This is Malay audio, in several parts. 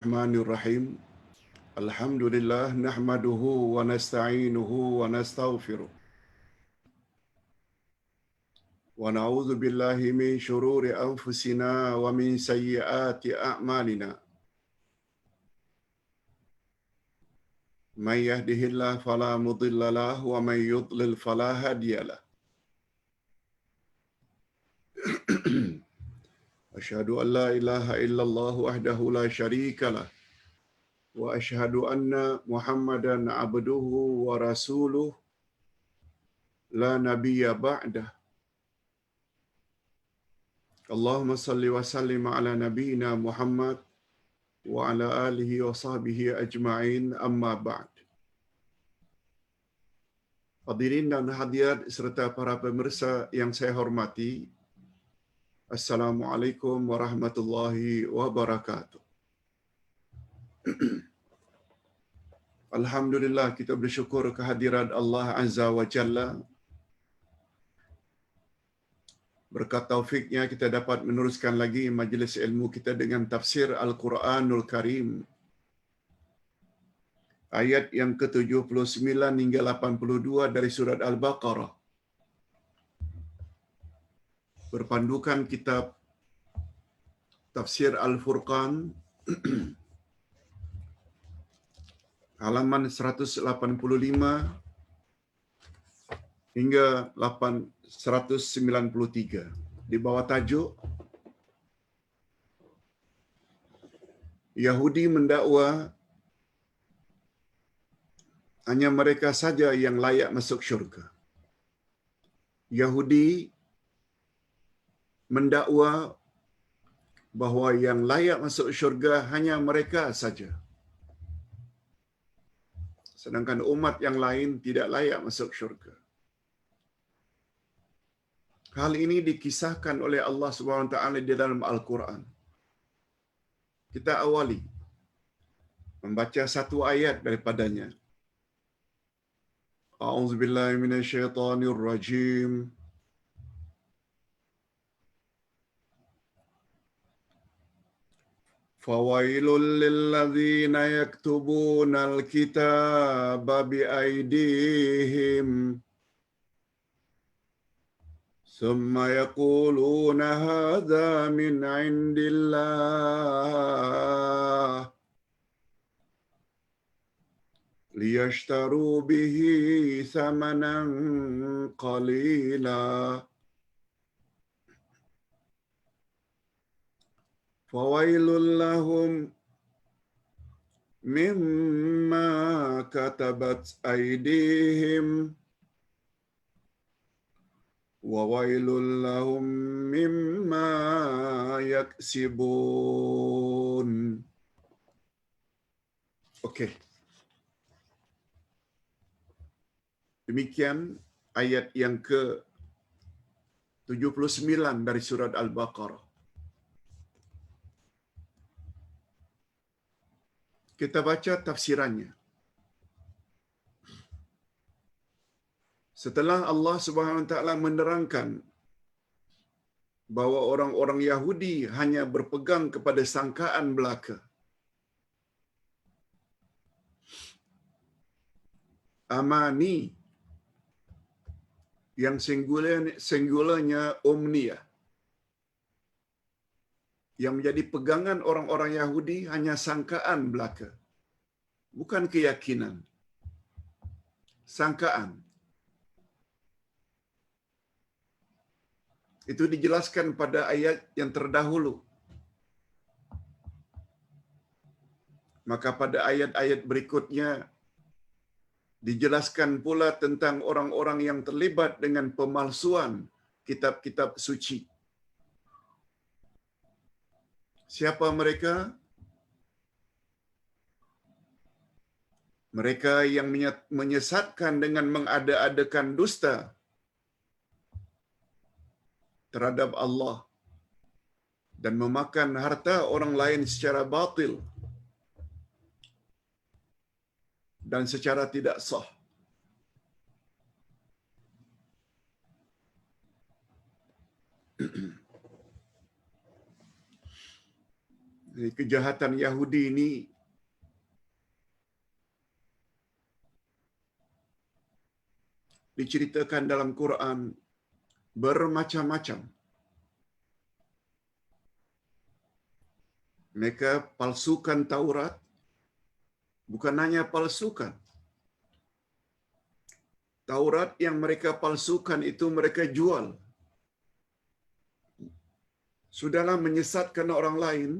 Bismillahirrahmanirrahim. Alhamdulillah nahmaduhu wa nasta'inuhu wa nastaghfiruh. Wa na'udzu billahi min shururi anfusina wa min sayyiati a'malina. May yahdihillahu fala mudilla lahu wa may yudlil fala hadiya lahu. Asyhadu an la ilaha illallah wahdahu la syarika lah wa asyhadu anna Muhammadan abduhu wa rasuluh la nabiyya ba'dah. Allahumma salli wa sallim ala nabiyyina Muhammad wa ala alihi wa sahbihi ajma'in, amma ba'd. Hadirin dan hadirat serta para pemirsa yang saya hormati, Assalamualaikum warahmatullahi wabarakatuh. Alhamdulillah, kita bersyukur kehadiran Allah Azza wa Jalla. Berkat taufiknya kita dapat meneruskan lagi majlis ilmu kita dengan tafsir Al-Quranul Karim. Ayat yang ke-79 hingga 82 dari surat Al-Baqarah. Berpandukan kitab Tafsir Al-Furqan halaman 185 hingga 193 di bawah tajuk Yahudi mendakwa hanya mereka saja yang layak masuk syurga. Yahudi mendakwa bahawa yang layak masuk syurga hanya mereka saja, sedangkan umat yang lain tidak layak masuk syurga. Hal ini dikisahkan oleh Allah Subhanahu Wa Taala di dalam Al-Quran. Kita awali membaca satu ayat daripadanya. A'udzubillahi minasyaitonirrajim. Fawailul lilladzina yaktubunal kitaba biaydihim thumma yaquluna hadza min 'indillah liyashtaru bihi thamanan qalila. Fawailul lahum mimma katabat aydihim wa wailul lahum mimma yaksibun. Okey. Demikian ayat yang ke-79 dari surat Al-Baqarah. Kita baca tafsirannya. Setelah Allah Subhanahu Wa Taala menerangkan bahawa orang-orang Yahudi hanya berpegang kepada sangkaan belaka, amani yang singularnya omnia, yang menjadi pegangan orang-orang Yahudi hanya sangkaan belaka, bukan keyakinan. Sangkaan. Itu dijelaskan pada ayat yang terdahulu. Maka pada ayat-ayat berikutnya dijelaskan pula tentang orang-orang yang terlibat dengan pemalsuan kitab-kitab suci. Siapa mereka? Mereka yang menyesatkan dengan mengada-adakan dusta terhadap Allah dan memakan harta orang lain secara batil dan secara tidak sah. Kejahatan Yahudi ini diceritakan dalam Quran bermacam-macam. Mereka palsukan Taurat, bukan hanya palsukan. Taurat yang mereka palsukan itu mereka jual. Sudahlah menyesatkan orang lain,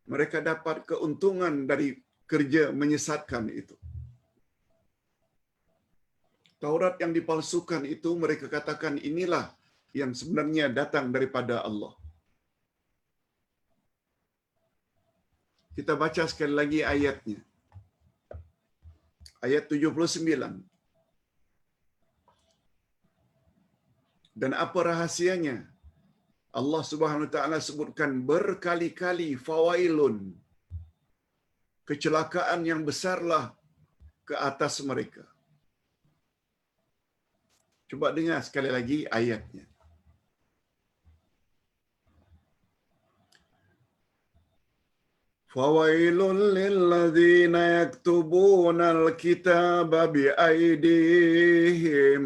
mereka dapat keuntungan dari kerja menyesatkan itu. Taurat yang dipalsukan itu mereka katakan inilah yang sebenarnya datang daripada Allah. Kita baca sekali lagi ayatnya. Ayat 79. Dan apa rahasianya? Allah Subhanahu wa taala sebutkan berkali-kali fawailun. Kecelakaan yang besarlah ke atas mereka. Coba dengar sekali lagi ayatnya. Fawailul lilladzina yaktubunal kitaba biaydihim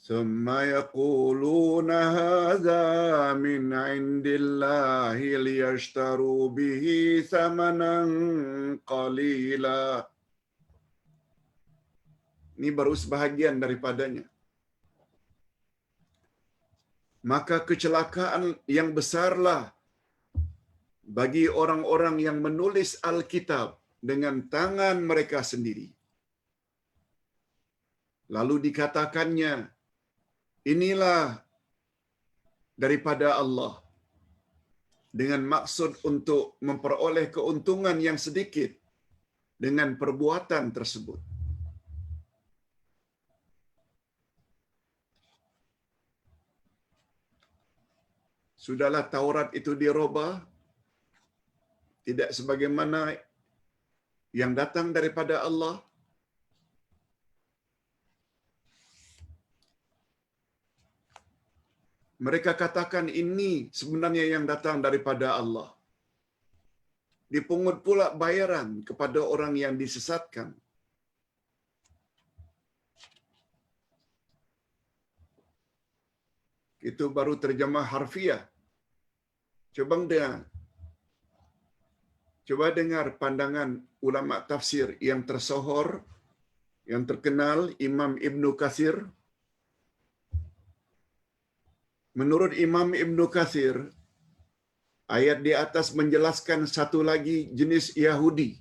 thumma yaquluna hadza min indillahi liyashtaru bihi thamanan qalila. Ini baru sebahagian daripadanya. Maka kecelakaan yang besarlah bagi orang-orang yang menulis Alkitab dengan tangan mereka sendiri. Lalu dikatakannya, inilah daripada Allah, dengan maksud untuk memperoleh keuntungan yang sedikit dengan perbuatan tersebut. Sudahlah Taurat itu dirubah, tidak sebagaimana yang datang daripada Allah. Mereka katakan ini sebenarnya yang datang daripada Allah. Dipungut pula bayaran kepada orang yang disesatkan. Itu baru terjemah harfiah. Coba dengar pandangan ulama tafsir yang tersohor, yang terkenal, Imam Ibnu Katsir. Menurut Imam Ibnu Katsir, ayat di atas menjelaskan satu lagi jenis Yahudi.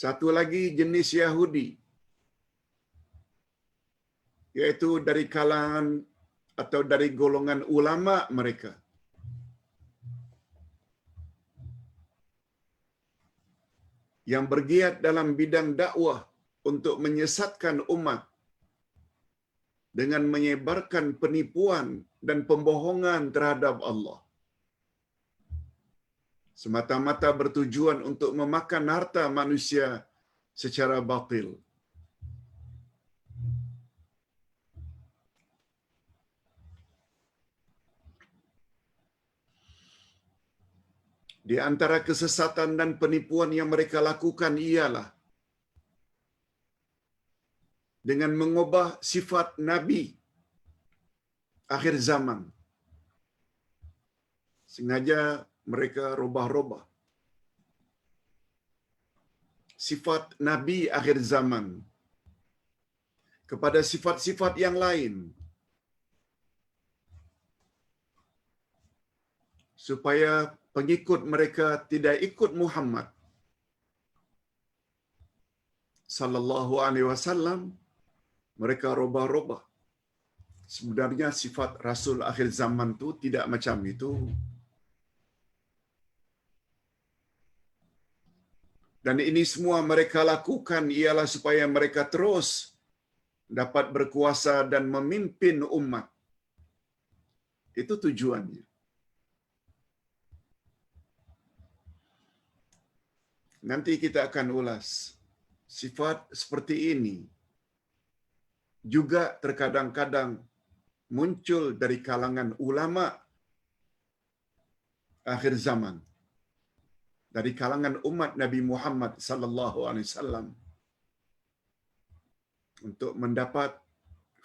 Satu lagi jenis Yahudi, yaitu dari kalangan atau dari golongan ulama mereka. Yang bergiat dalam bidang dakwah untuk menyesatkan umat dengan menyebarkan penipuan dan pembohongan terhadap Allah. Semata-mata bertujuan untuk memakan harta manusia secara batil. Di antara kesesatan dan penipuan yang mereka lakukan ialah dengan mengubah sifat Nabi akhir zaman. Sengaja mereka rubah-rubah sifat Nabi akhir zaman kepada sifat-sifat yang lain, supaya pengikut mereka tidak ikut Muhammad sallallahu alaihi wasallam. Mereka rubah-rubah. Sebenarnya sifat Rasul akhir zaman tu tidak macam itu. Dan ini semua mereka lakukan ialah supaya mereka terus dapat berkuasa dan memimpin umat. Itu tujuannya. Nanti kita akan ulas. Sifat seperti ini juga terkadang-kadang muncul dari kalangan ulama akhir zaman, dari kalangan umat Nabi Muhammad sallallahu alaihi wasallam, untuk mendapat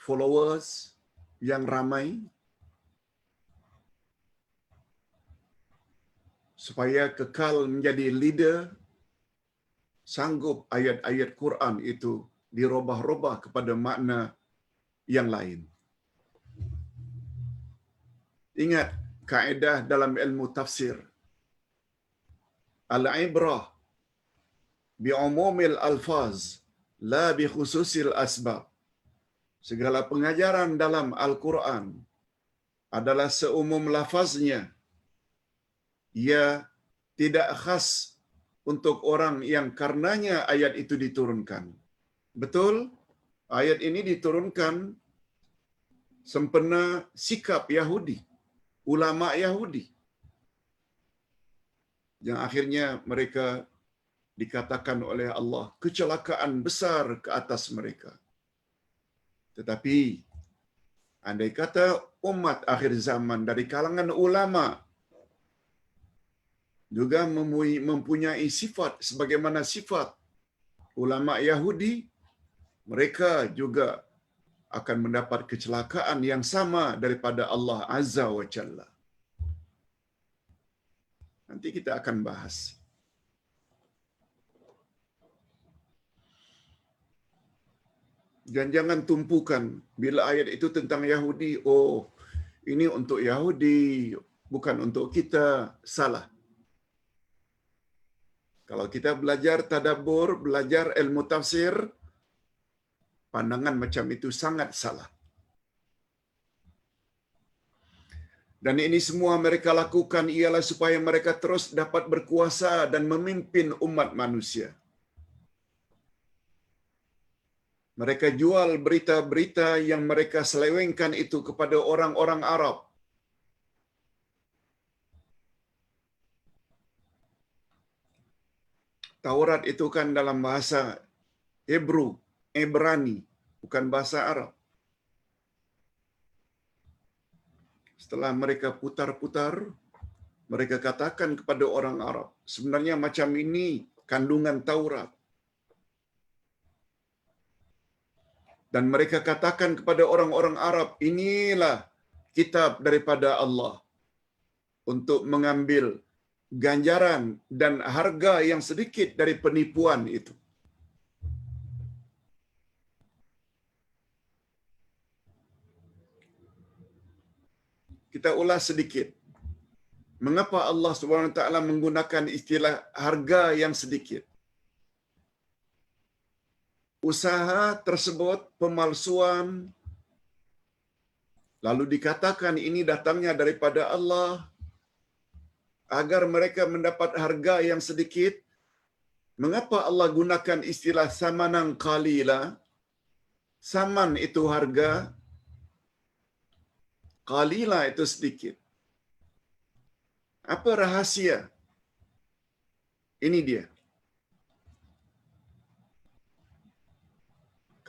followers yang ramai, supaya kekal menjadi leader, sanggup ayat-ayat Quran itu dirubah-rubah kepada makna yang lain. Ingat kaedah dalam ilmu tafsir, al-ibrah bi'umumil alfaz la bi khususil asbab. Segala pengajaran dalam Al-Quran adalah seumum lafaznya. Ia tidak khas untuk orang yang karenanya ayat itu diturunkan. Betul, ayat ini diturunkan sempena sikap Yahudi, ulama Yahudi, yang akhirnya mereka dikatakan oleh Allah kecelakaan besar ke atas mereka. Tetapi andai kata umat akhir zaman dari kalangan ulama juga mempunyai sifat sebagaimana sifat ulama Yahudi, mereka juga akan mendapat kecelakaan yang sama daripada Allah Azza wa Jalla. Nanti kita akan bahas. Dan jangan tumpukan bila ayat itu tentang Yahudi, oh ini untuk Yahudi, bukan untuk kita. Salah. Kalau kita belajar tadabbur, belajar ilmu tafsir, pandangan macam itu sangat salah. Dan ini semua mereka lakukan ialah supaya mereka terus dapat berkuasa dan memimpin umat manusia. Mereka jual berita-berita yang mereka selewengkan itu kepada orang-orang Arab. Taurat itu kan dalam bahasa Hebrew, Ibrani, bukan bahasa Arab. Setelah mereka putar-putar, mereka katakan kepada orang Arab, sebenarnya macam ini kandungan Taurat. Dan mereka katakan kepada orang-orang Arab, inilah kitab daripada Allah, untuk mengambil ganjaran dan harga yang sedikit dari penipuan itu. Kita ulas sedikit. Mengapa Allah Subhanahu Wa Taala menggunakan istilah harga yang sedikit? Usaha tersebut pemalsuan, lalu dikatakan ini datangnya daripada Allah, agar mereka mendapat harga yang sedikit. Mengapa Allah gunakan istilah samanan qalila? Saman itu harga, qalila itu sedikit. Apa rahasia? Ini dia.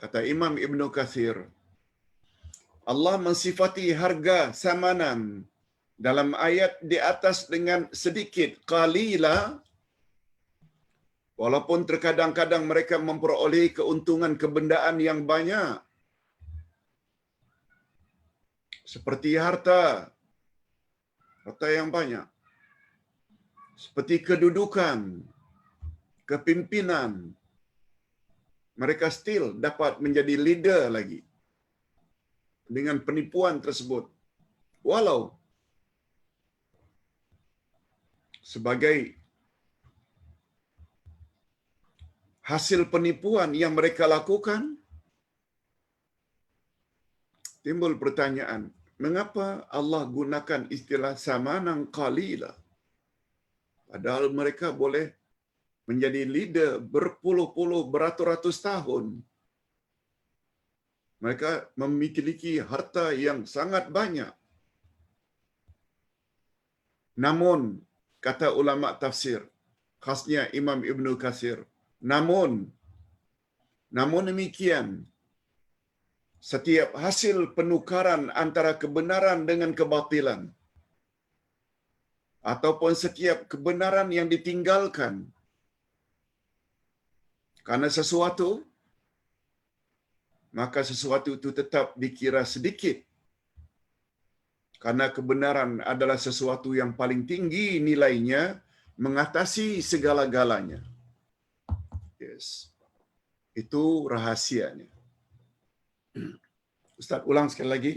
Kata Imam Ibn Katsir, Allah mensifati harga samanan dalam ayat di atas dengan sedikit, qalila, walaupun terkadang-kadang mereka memperoleh keuntungan kebendaan yang banyak, seperti harta yang banyak, seperti kedudukan, kepimpinan, mereka still dapat menjadi leader lagi dengan penipuan tersebut. Walau sebagai hasil penipuan yang mereka lakukan, timbul pertanyaan, mengapa Allah gunakan istilah samanan qalila? Padahal mereka boleh menjadi leader berpuluh-puluh, beratus-ratus tahun. Mereka memiliki harta yang sangat banyak. Namun, kata ulama tafsir, khasnya Imam Ibn Katsir, namun demikian, setiap hasil penukaran antara kebenaran dengan kebatilan, ataupun setiap kebenaran yang ditinggalkan karena sesuatu, maka sesuatu itu tetap dikira sedikit. Karena kebenaran adalah sesuatu yang paling tinggi nilainya, mengatasi segala-galanya. Yes. Itu rahasianya. Ustaz ulang sekali lagi.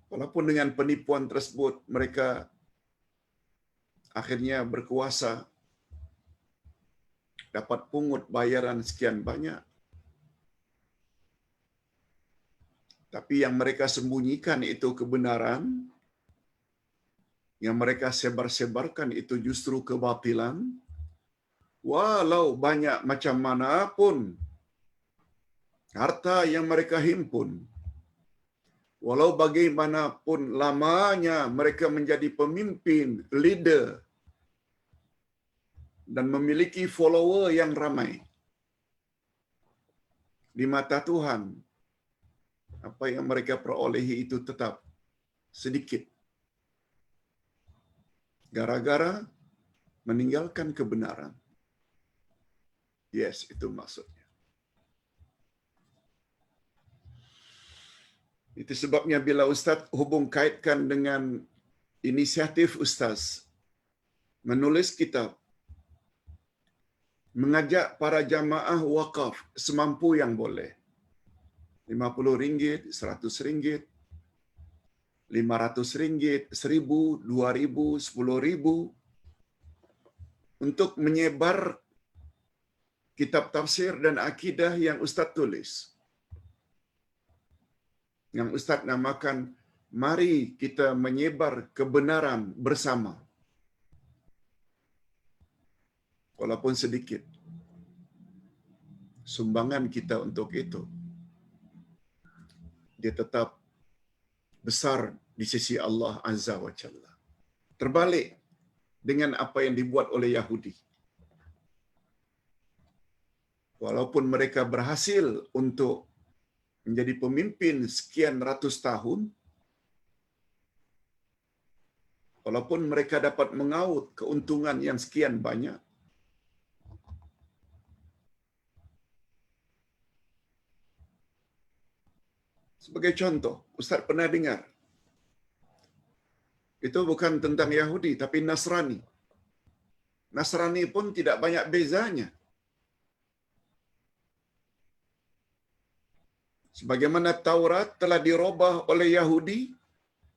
Walaupun dengan penipuan tersebut, mereka akhirnya berkuasa, dapat pungut bayaran sekian banyak. Tapi yang mereka sembunyikan itu kebenaran, yang mereka sebar-sebarkan itu justru kebatilan. Walau banyak macam mana pun harta yang mereka himpun, walau bagaimanapun lamanya mereka menjadi pemimpin, leader, dan memiliki follower yang ramai, di mata Tuhan, apa yang mereka perolehi itu tetap sedikit. Gara-gara meninggalkan kebenaran. Yes, itu maksudnya. Itu sebabnya bila Ustaz hubung kaitkan dengan inisiatif Ustaz menulis kitab, mengajak para jamaah wakaf semampu yang boleh. RM50, RM100, RM500, RM1,000, RM2,000, RM10,000 untuk menyebar kitab tafsir dan akidah yang Ustaz tulis. Yang Ustaz namakan, mari kita menyebar kebenaran bersama. Walaupun sedikit. Sumbangan kita untuk itu, dia tetap besar di sisi Allah Azza wa Jalla. Terbalik dengan apa yang dibuat oleh Yahudi. Walaupun mereka berhasil untuk menjadi pemimpin sekian ratus tahun, walaupun mereka dapat mengaut keuntungan yang sekian banyak, sebagai contoh, Ustaz pernah dengar, itu bukan tentang Yahudi, tapi Nasrani. Nasrani pun tidak banyak bezanya. Sebagaimana Taurat telah dirubah oleh Yahudi,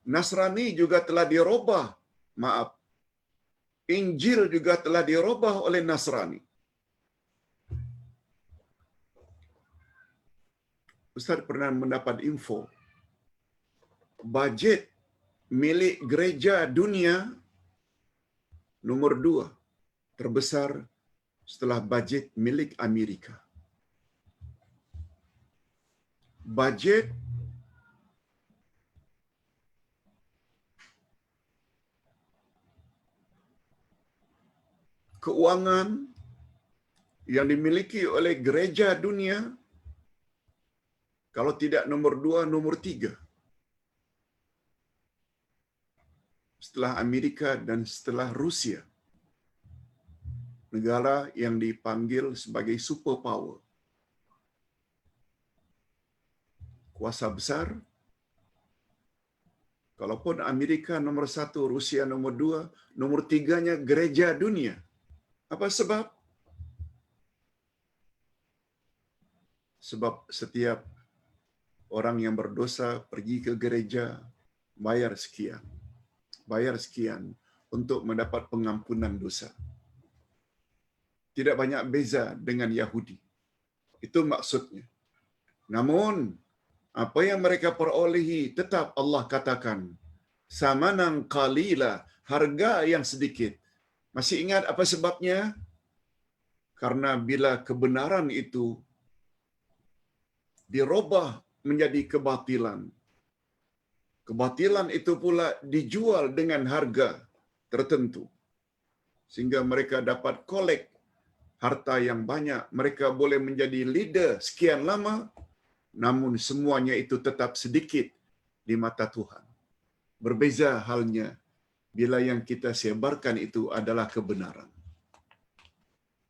Nasrani juga telah dirubah. Maaf, Injil juga telah dirubah oleh Nasrani. Ustaz pernah mendapat info, bajet milik gereja dunia nomor 2 terbesar setelah bajet milik Amerika. Bajet keuangan yang dimiliki oleh gereja dunia, kalau tidak nomor 2, nomor 3. Setelah Amerika dan setelah Rusia. Negara yang dipanggil sebagai superpower. Kuasa besar. Kalaupun Amerika nomor 1, Rusia nomor 2, nomor 3-nya gereja dunia. Apa sebab? Sebab setiap orang yang berdosa pergi ke gereja, bayar sekian untuk mendapat pengampunan dosa. Tidak banyak beza dengan Yahudi. Itu maksudnya. Namun, apa yang mereka perolehi tetap Allah katakan, samanan qalila, harga yang sedikit. Masih ingat apa sebabnya? Karena bila kebenaran itu dirubah menjadi kebatilan, kebatilan itu pula dijual dengan harga tertentu, sehingga mereka dapat kolek harta yang banyak. Mereka boleh menjadi leader sekian lama, namun semuanya itu tetap sedikit di mata Tuhan. Berbeza halnya bila yang kita sebarkan itu adalah kebenaran.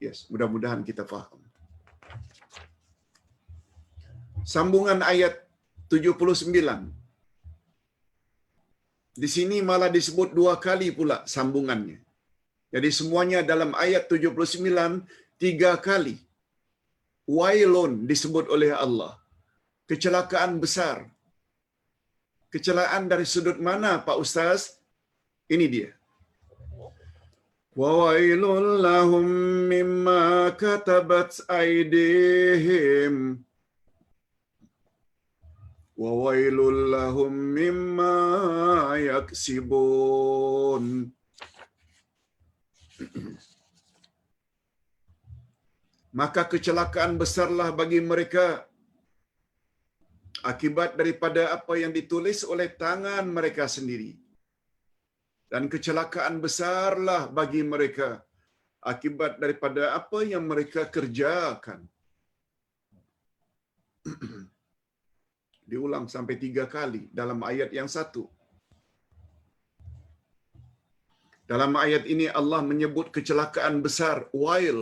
Yes, mudah-mudahan kita faham. Sambungan ayat 79. Di sini malah disebut 2 kali pula sambungannya. Jadi semuanya dalam ayat 79 3 kali. Wailun disebut oleh Allah. Kecelakaan besar. Kecelakaan dari sudut mana, Pak Ustaz? Ini dia. Wa wailul lahum mimma katabat aydihim. Wa wailul lahum mimma yaksibun. Maka kecelakaan besarlah bagi mereka akibat daripada apa yang ditulis oleh tangan mereka sendiri. Dan kecelakaan besarlah bagi mereka akibat daripada apa yang mereka kerjakan. Diulang sampai 3 kali dalam ayat yang satu. Dalam ayat ini Allah menyebut kecelakaan besar, wail,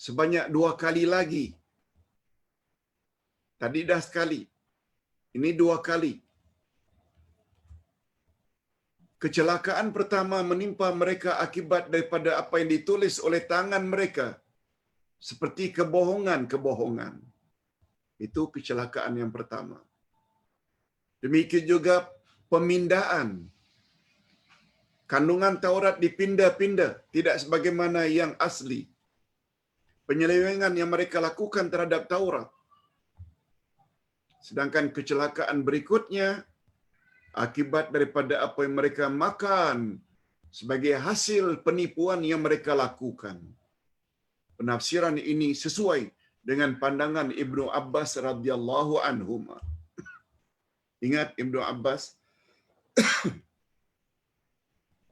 sebanyak 2 kali lagi. Tadi dah sekali. Ini 2 kali. Kecelakaan pertama menimpa mereka akibat daripada apa yang ditulis oleh tangan mereka. Seperti kebohongan-kebohongan. Itu kecelakaan yang pertama. Demikian juga pemindaan. Kandungan Taurat dipindah-pindah, tidak sebagaimana yang asli. Penyelewengan yang mereka lakukan terhadap Taurat. Sedangkan kecelakaan berikutnya akibat daripada apa yang mereka makan sebagai hasil penipuan yang mereka lakukan. Penafsiran ini sesuai dengan pandangan Ibnu Abbas radhiyallahu anhuma. Ingat Ibnu Abbas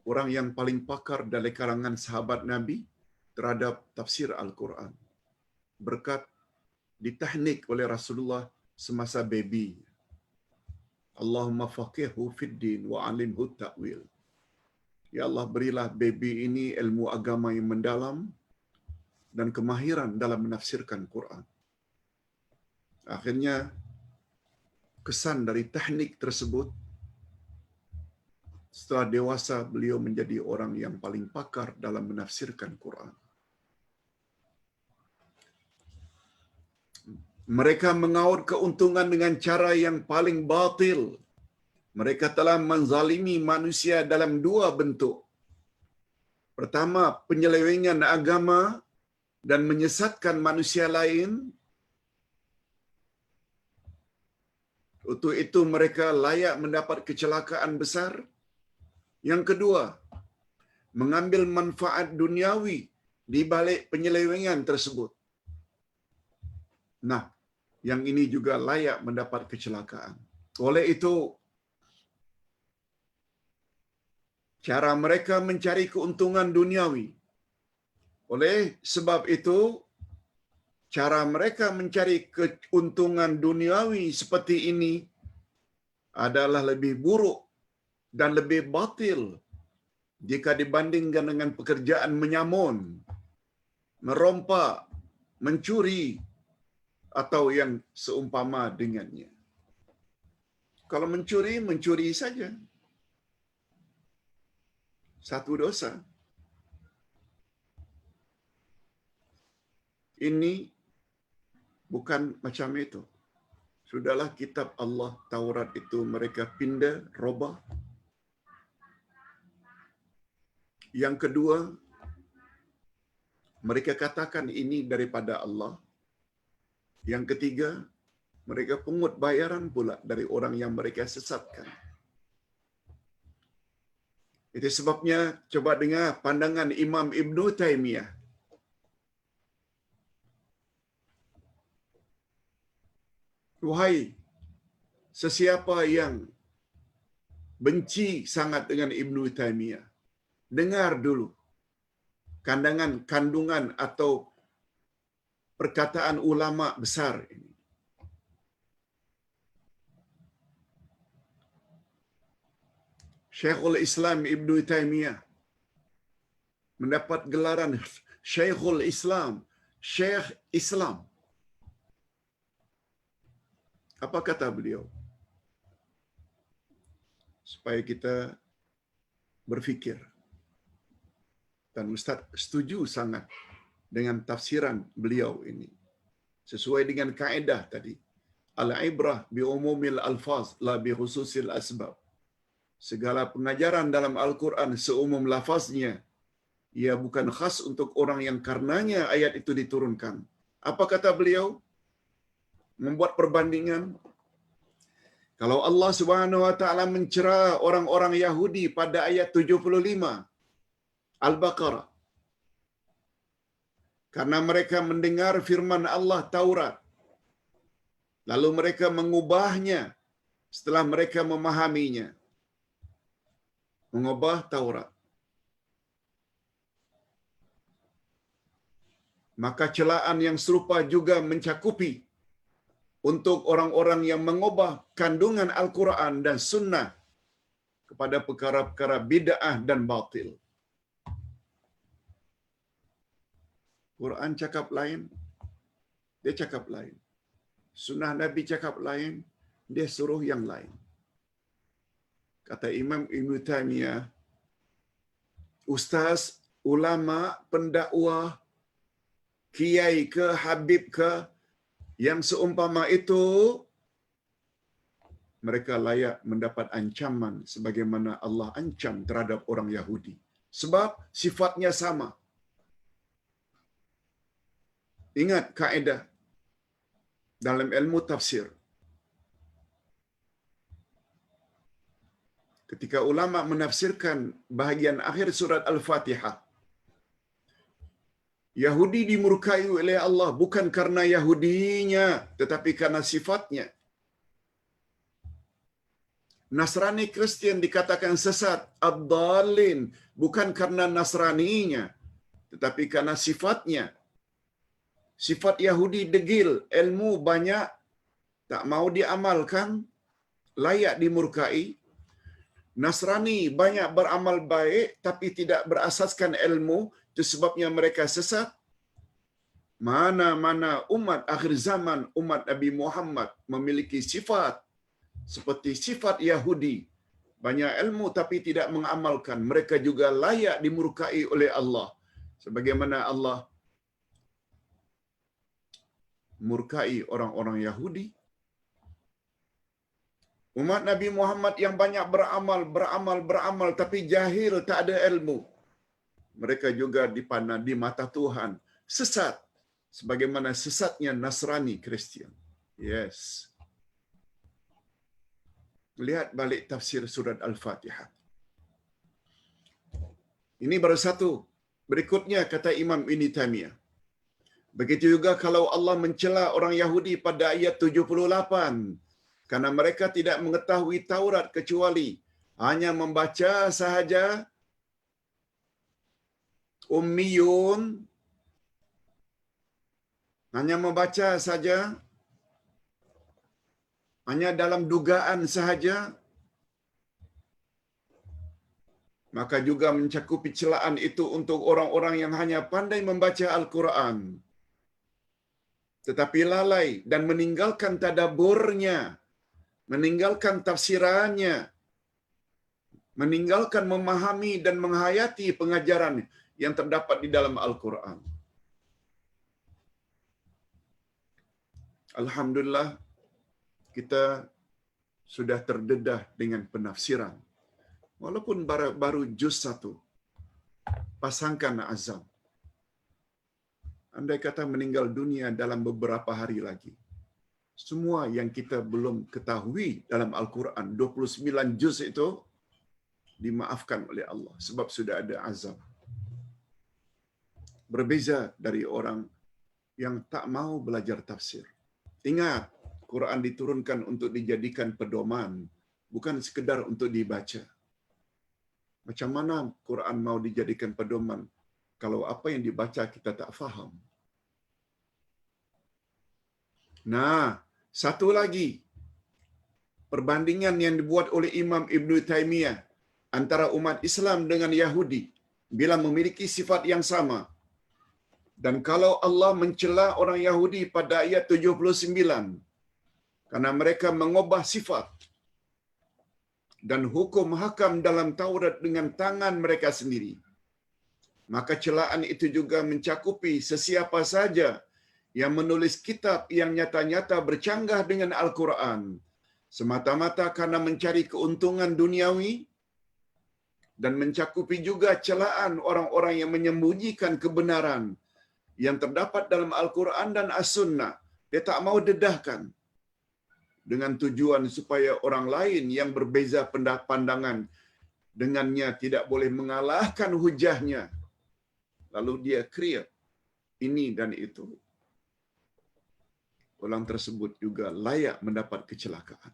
orang yang paling pakar dari kalangan sahabat Nabi terhadap tafsir Al-Quran. Berkat ditahnik oleh Rasulullah semasa baby. Allahumma faqihhu fid din wa alimhu ta'wil. Ya Allah, berilah baby ini ilmu agama yang mendalam dan kemahiran dalam menafsirkan Quran. Akhirnya kesan dari teknik tersebut, setelah dewasa beliau menjadi orang yang paling pakar dalam menafsirkan Quran. Mereka mengaud keuntungan dengan cara yang paling batil. Mereka telah menzalimi manusia dalam 2 bentuk. Pertama, penyelewengan agama dan menyesatkan manusia lain. Untuk itu mereka layak mendapat kecelakaan besar. Yang kedua, mengambil manfaat duniawi di balik penyelewengan tersebut. Nah, yang ini juga layak mendapat kecelakaan. Oleh itu, cara mereka mencari keuntungan duniawi. Oleh sebab itu, cara mereka mencari keuntungan duniawi seperti ini adalah lebih buruk dan lebih batil jika dibandingkan dengan pekerjaan menyamun, merompak, mencuri, atau yang seumpama dengannya. Kalau mencuri, mencuri saja. Satu dosa. Ini bukan macam itu. Sudahlah kitab Allah, Taurat itu mereka pindah, robah. Yang kedua, mereka katakan ini daripada Allah. Yang ketiga, mereka pungut bayaran pula dari orang yang mereka sesatkan. Itu sebabnya coba dengar pandangan Imam Ibnu Taimiyah. Wahai sesiapa yang benci sangat dengan Ibnu Taimiyah, dengar dulu kandungan atau perkataan ulama besar ini. Syekhul Islam Ibnu Taimiyah mendapat gelaran Syekhul Islam, Syekh Islam. Apa kata beliau? Supaya kita berfikir. Dan Ustaz setuju sangat dengan tafsiran beliau ini. Sesuai dengan kaedah tadi. Al-ibrah bi umumil alfaz la bi khususil asbab. Segala pengajaran dalam Al-Quran seumum lafaznya, ia bukan khas untuk orang yang karenanya ayat itu diturunkan. Apa kata beliau? Membuat perbandingan. Kalau Allah Subhanahu wa taala mencela orang-orang Yahudi pada ayat 75 Al-Baqarah, karena mereka mendengar firman Allah Taurat, lalu mereka mengubahnya setelah mereka memahaminya. Mengubah Taurat. Maka celaan yang serupa juga mencakupi untuk orang-orang yang mengubah kandungan Al-Quran dan Sunnah kepada perkara-perkara bid'ah dan batil. Quran cakap lain, dia cakap lain. Sunnah Nabi cakap lain, dia suruh yang lain. Kata Imam Ibn Taimiyah, ustaz, ulama, pendakwah, kiai ke, habib ke, yang seumpama itu, mereka layak mendapat ancaman sebagaimana Allah ancam terhadap orang Yahudi. Sebab sifatnya sama. Ingat kaedah dalam ilmu tafsir. Ketika ulama menafsirkan bahagian akhir surat Al-Fatihah, Yahudi dimurkai oleh Allah bukan karena Yahudinya, tetapi karena sifatnya. Nasrani Kristian dikatakan sesat, ad-dallin, bukan karena Nasraninya, tetapi karena sifatnya. Sifat Yahudi degil, ilmu banyak, tak mau diamalkan, layak dimurkai. Nasrani banyak beramal baik, tapi tidak berasaskan ilmu, itu sebabnya mereka sesat. Mana-mana umat akhir zaman, umat Nabi Muhammad memiliki sifat seperti sifat Yahudi. Banyak ilmu tapi tidak mengamalkan. Mereka juga layak dimurkai oleh Allah. Sebagaimana Allah murkai orang-orang Yahudi. Umat Nabi Muhammad yang banyak beramal tapi jahil, tak ada ilmu. Mereka juga dipandang di mata Tuhan sesat. Sebagaimana sesatnya Nasrani Kristian. Yes. Lihat balik tafsir surat Al-Fatihah. Ini baru satu. Berikutnya kata Imam Ibn Taimiyah. Begitu juga kalau Allah mencela orang Yahudi pada ayat 78. Karena mereka tidak mengetahui Taurat kecuali hanya membaca sahaja, ummiyun, hanya membaca saja, hanya dalam dugaan sahaja, maka juga mencakupi celaan itu untuk orang-orang yang hanya pandai membaca Al-Quran, tetapi lalai dan meninggalkan tadaburnya, meninggalkan tafsirannya, meninggalkan memahami dan menghayati pengajaran yang terdapat di dalam Al-Quran. Alhamdulillah, kita sudah terdedah dengan penafsiran. Walaupun baru juz 1, pasangkan azam. Andai kata meninggal dunia dalam beberapa hari lagi, semua yang kita belum ketahui dalam Al-Quran, 29 juz itu, dimaafkan oleh Allah sebab sudah ada azab. Berbeza dari orang yang tak mau belajar tafsir. Ingat, Quran diturunkan untuk dijadikan pedoman, bukan sekedar untuk dibaca. Macam mana Quran mau dijadikan pedoman kalau apa yang dibaca kita tak faham? Nah, satu lagi perbandingan yang dibuat oleh Imam Ibn Taimiyah antara umat Islam dengan Yahudi bila memiliki sifat yang sama. Dan kalau Allah mencela orang Yahudi pada ayat 79 karena mereka mengubah sifat dan hukum hakam dalam Taurat dengan tangan mereka sendiri, maka celaan itu juga mencakupi sesiapa saja yang menulis kitab yang nyata-nyata bercanggah dengan Al-Quran semata-mata karena mencari keuntungan duniawi, dan mencakupi juga celaan orang-orang yang menyembunyikan kebenaran yang terdapat dalam Al-Quran dan As-Sunnah. Dia tak mau dedahkan dengan tujuan supaya orang lain yang berbeza pandangan dengannya tidak boleh mengalahkan hujahnya. Lalu dia create ini dan itu. Orang tersebut juga layak mendapat kecelakaan.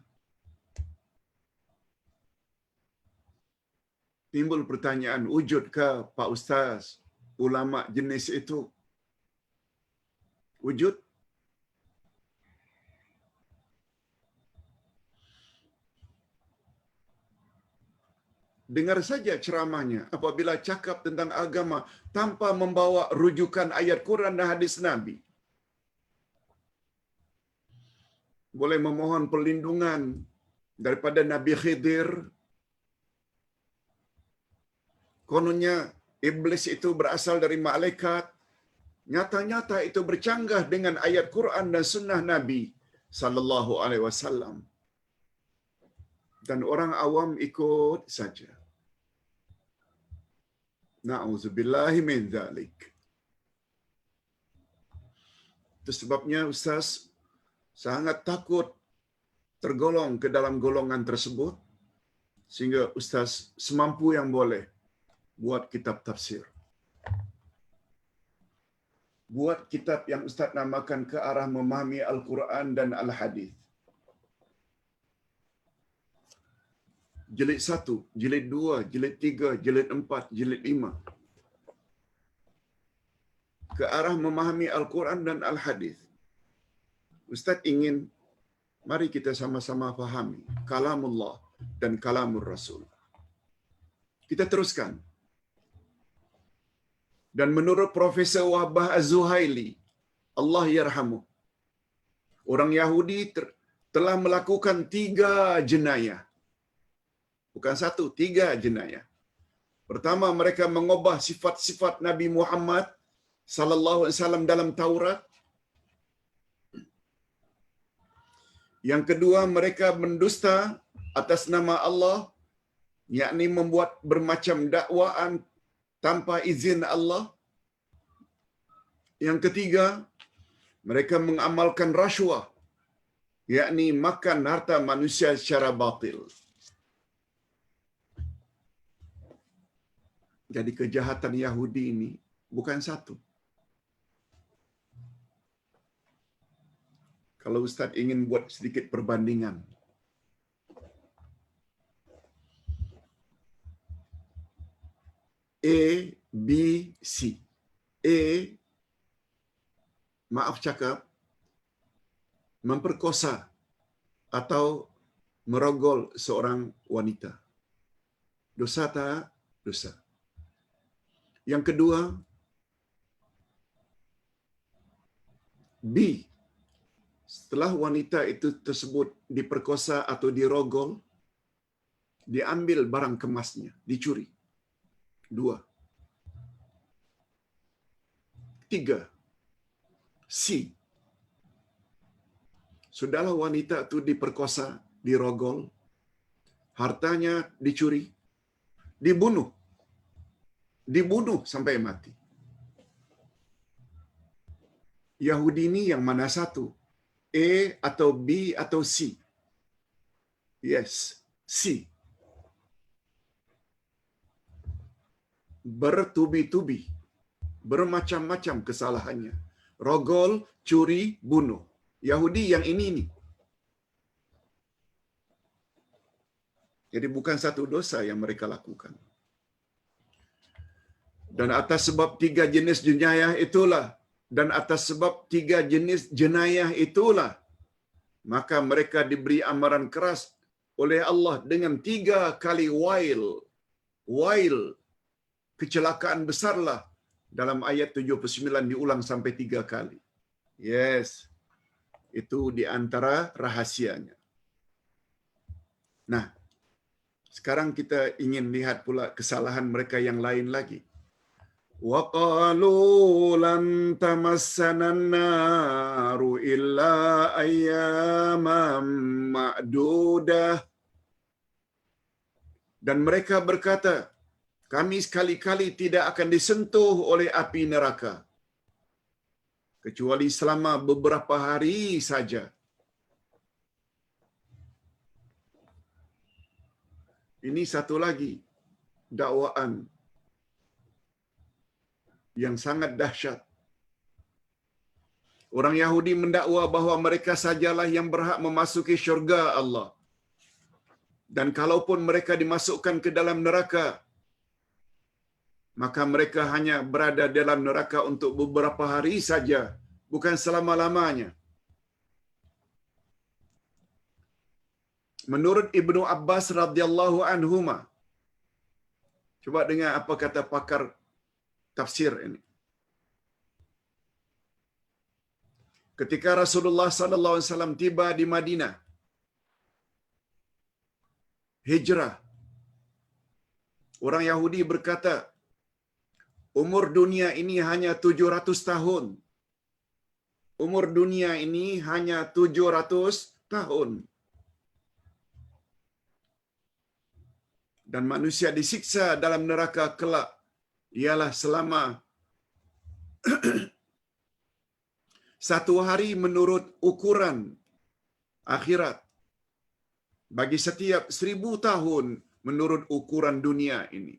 Timbul pertanyaan, wujudkah Pak Ustaz ulama jenis itu? Wujud? Dengar saja ceramahnya apabila cakap tentang agama tanpa membawa rujukan ayat Quran dan hadis Nabi. Boleh memohon perlindungan daripada Nabi Khidir. Kononnya iblis itu berasal dari malaikat. Nyata-nyata itu bercanggah dengan ayat Quran dan sunnah Nabi sallallahu alaihi wasallam. Dan orang awam ikut saja. Na'udzubillahi min dzalik. Itu sebabnya Ustaz sangat takut tergolong ke dalam golongan tersebut, sehingga Ustaz semampu yang boleh buat kitab tafsir. Buat kitab yang Ustaz namakan ke arah memahami Al-Quran dan Al-Hadis. Jilid 1, jilid 2, jilid 3, jilid 4, jilid 5. Ke arah memahami Al-Quran dan Al-Hadis. Ustaz ingin, mari kita sama-sama fahami kalamullah dan kalamur Rasul. Kita teruskan. Dan menurut Profesor Wahbah Az-Zuhaili, Allah yarhamuh, orang Yahudi telah melakukan 3 jenayah. Bukan 1, 3 jenayah. Pertama, mereka mengubah sifat-sifat Nabi Muhammad sallallahu alaihi wasallam dalam Taurat. Yang kedua, mereka mendusta atas nama Allah, yakni membuat bermacam dakwaan tanpa izin Allah. Yang ketiga, mereka mengamalkan rasuah, yakni makan harta manusia secara batil. Jadi kejahatan Yahudi ini bukan 1. Kalau Ustaz ingin buat sedikit perbandingan. A, B, C. A, maaf cakap, memperkosa atau merogol seorang wanita. Dosa tak? Dosa. Yang kedua, B. Setelah wanita itu tersebut diperkosa atau dirogol, diambil barang kemasnya, dicuri. 2. 3. C. Sudahlah wanita itu diperkosa, dirogol, hartanya dicuri, dibunuh. Dibunuh sampai mati. Yahudi ini yang mana satu? A atau B atau C? Yes, C. Bertubi-tubi, bermacam-macam kesalahannya. Rogol, curi, bunuh. Yahudi yang ini nih. Jadi bukan satu dosa yang mereka lakukan. Dan atas sebab 3 jenis jenayah itulah, dan atas sebab 3 jenis jenayah itulah, maka mereka diberi amaran keras oleh Allah dengan 3 kali wail, wail, kecelakaan besarlah, dalam ayat 79 diulang sampai 3 kali. Yes, itu di antara rahasianya. Nah, sekarang kita ingin lihat pula kesalahan mereka yang lain lagi. Wa qalu lan tamassana an-naru illa ayyaman ma'dudah. Dan mereka berkata, kami sekali-kali tidak akan disentuh oleh api neraka kecuali selama beberapa hari saja. Ini satu lagi dakwaan yang sangat dahsyat. Orang Yahudi mendakwa bahawa mereka sajalah yang berhak memasuki syurga Allah. Dan kalaupun mereka dimasukkan ke dalam neraka, maka mereka hanya berada dalam neraka untuk beberapa hari saja, bukan selama-lamanya. Menurut Ibnu Abbas radhiyallahu anhuma, coba dengar apa kata pakar tafsir ini. Ketika Rasulullah sallallahu alaihi wasallam tiba di Madinah, hijrah, orang Yahudi berkata, umur dunia ini hanya 700 tahun. Umur dunia ini hanya 700 tahun. Dan manusia disiksa dalam neraka kelak ialah selama satu hari menurut ukuran akhirat. Bagi setiap 1000 tahun menurut ukuran dunia ini.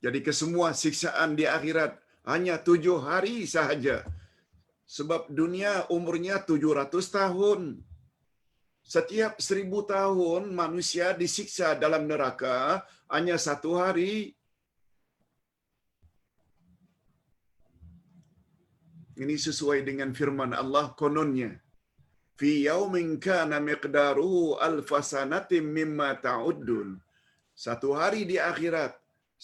Jadi kesemua siksaan di akhirat hanya 7 hari sahaja. Sebab dunia umurnya 700 tahun. Setiap 1000 tahun manusia disiksa dalam neraka hanya 1 hari. Ini sesuai dengan firman Allah kononnya. Fi yaumin kana miqdaruhu alfasanatim mimma ta'uddun. 1 hari di akhirat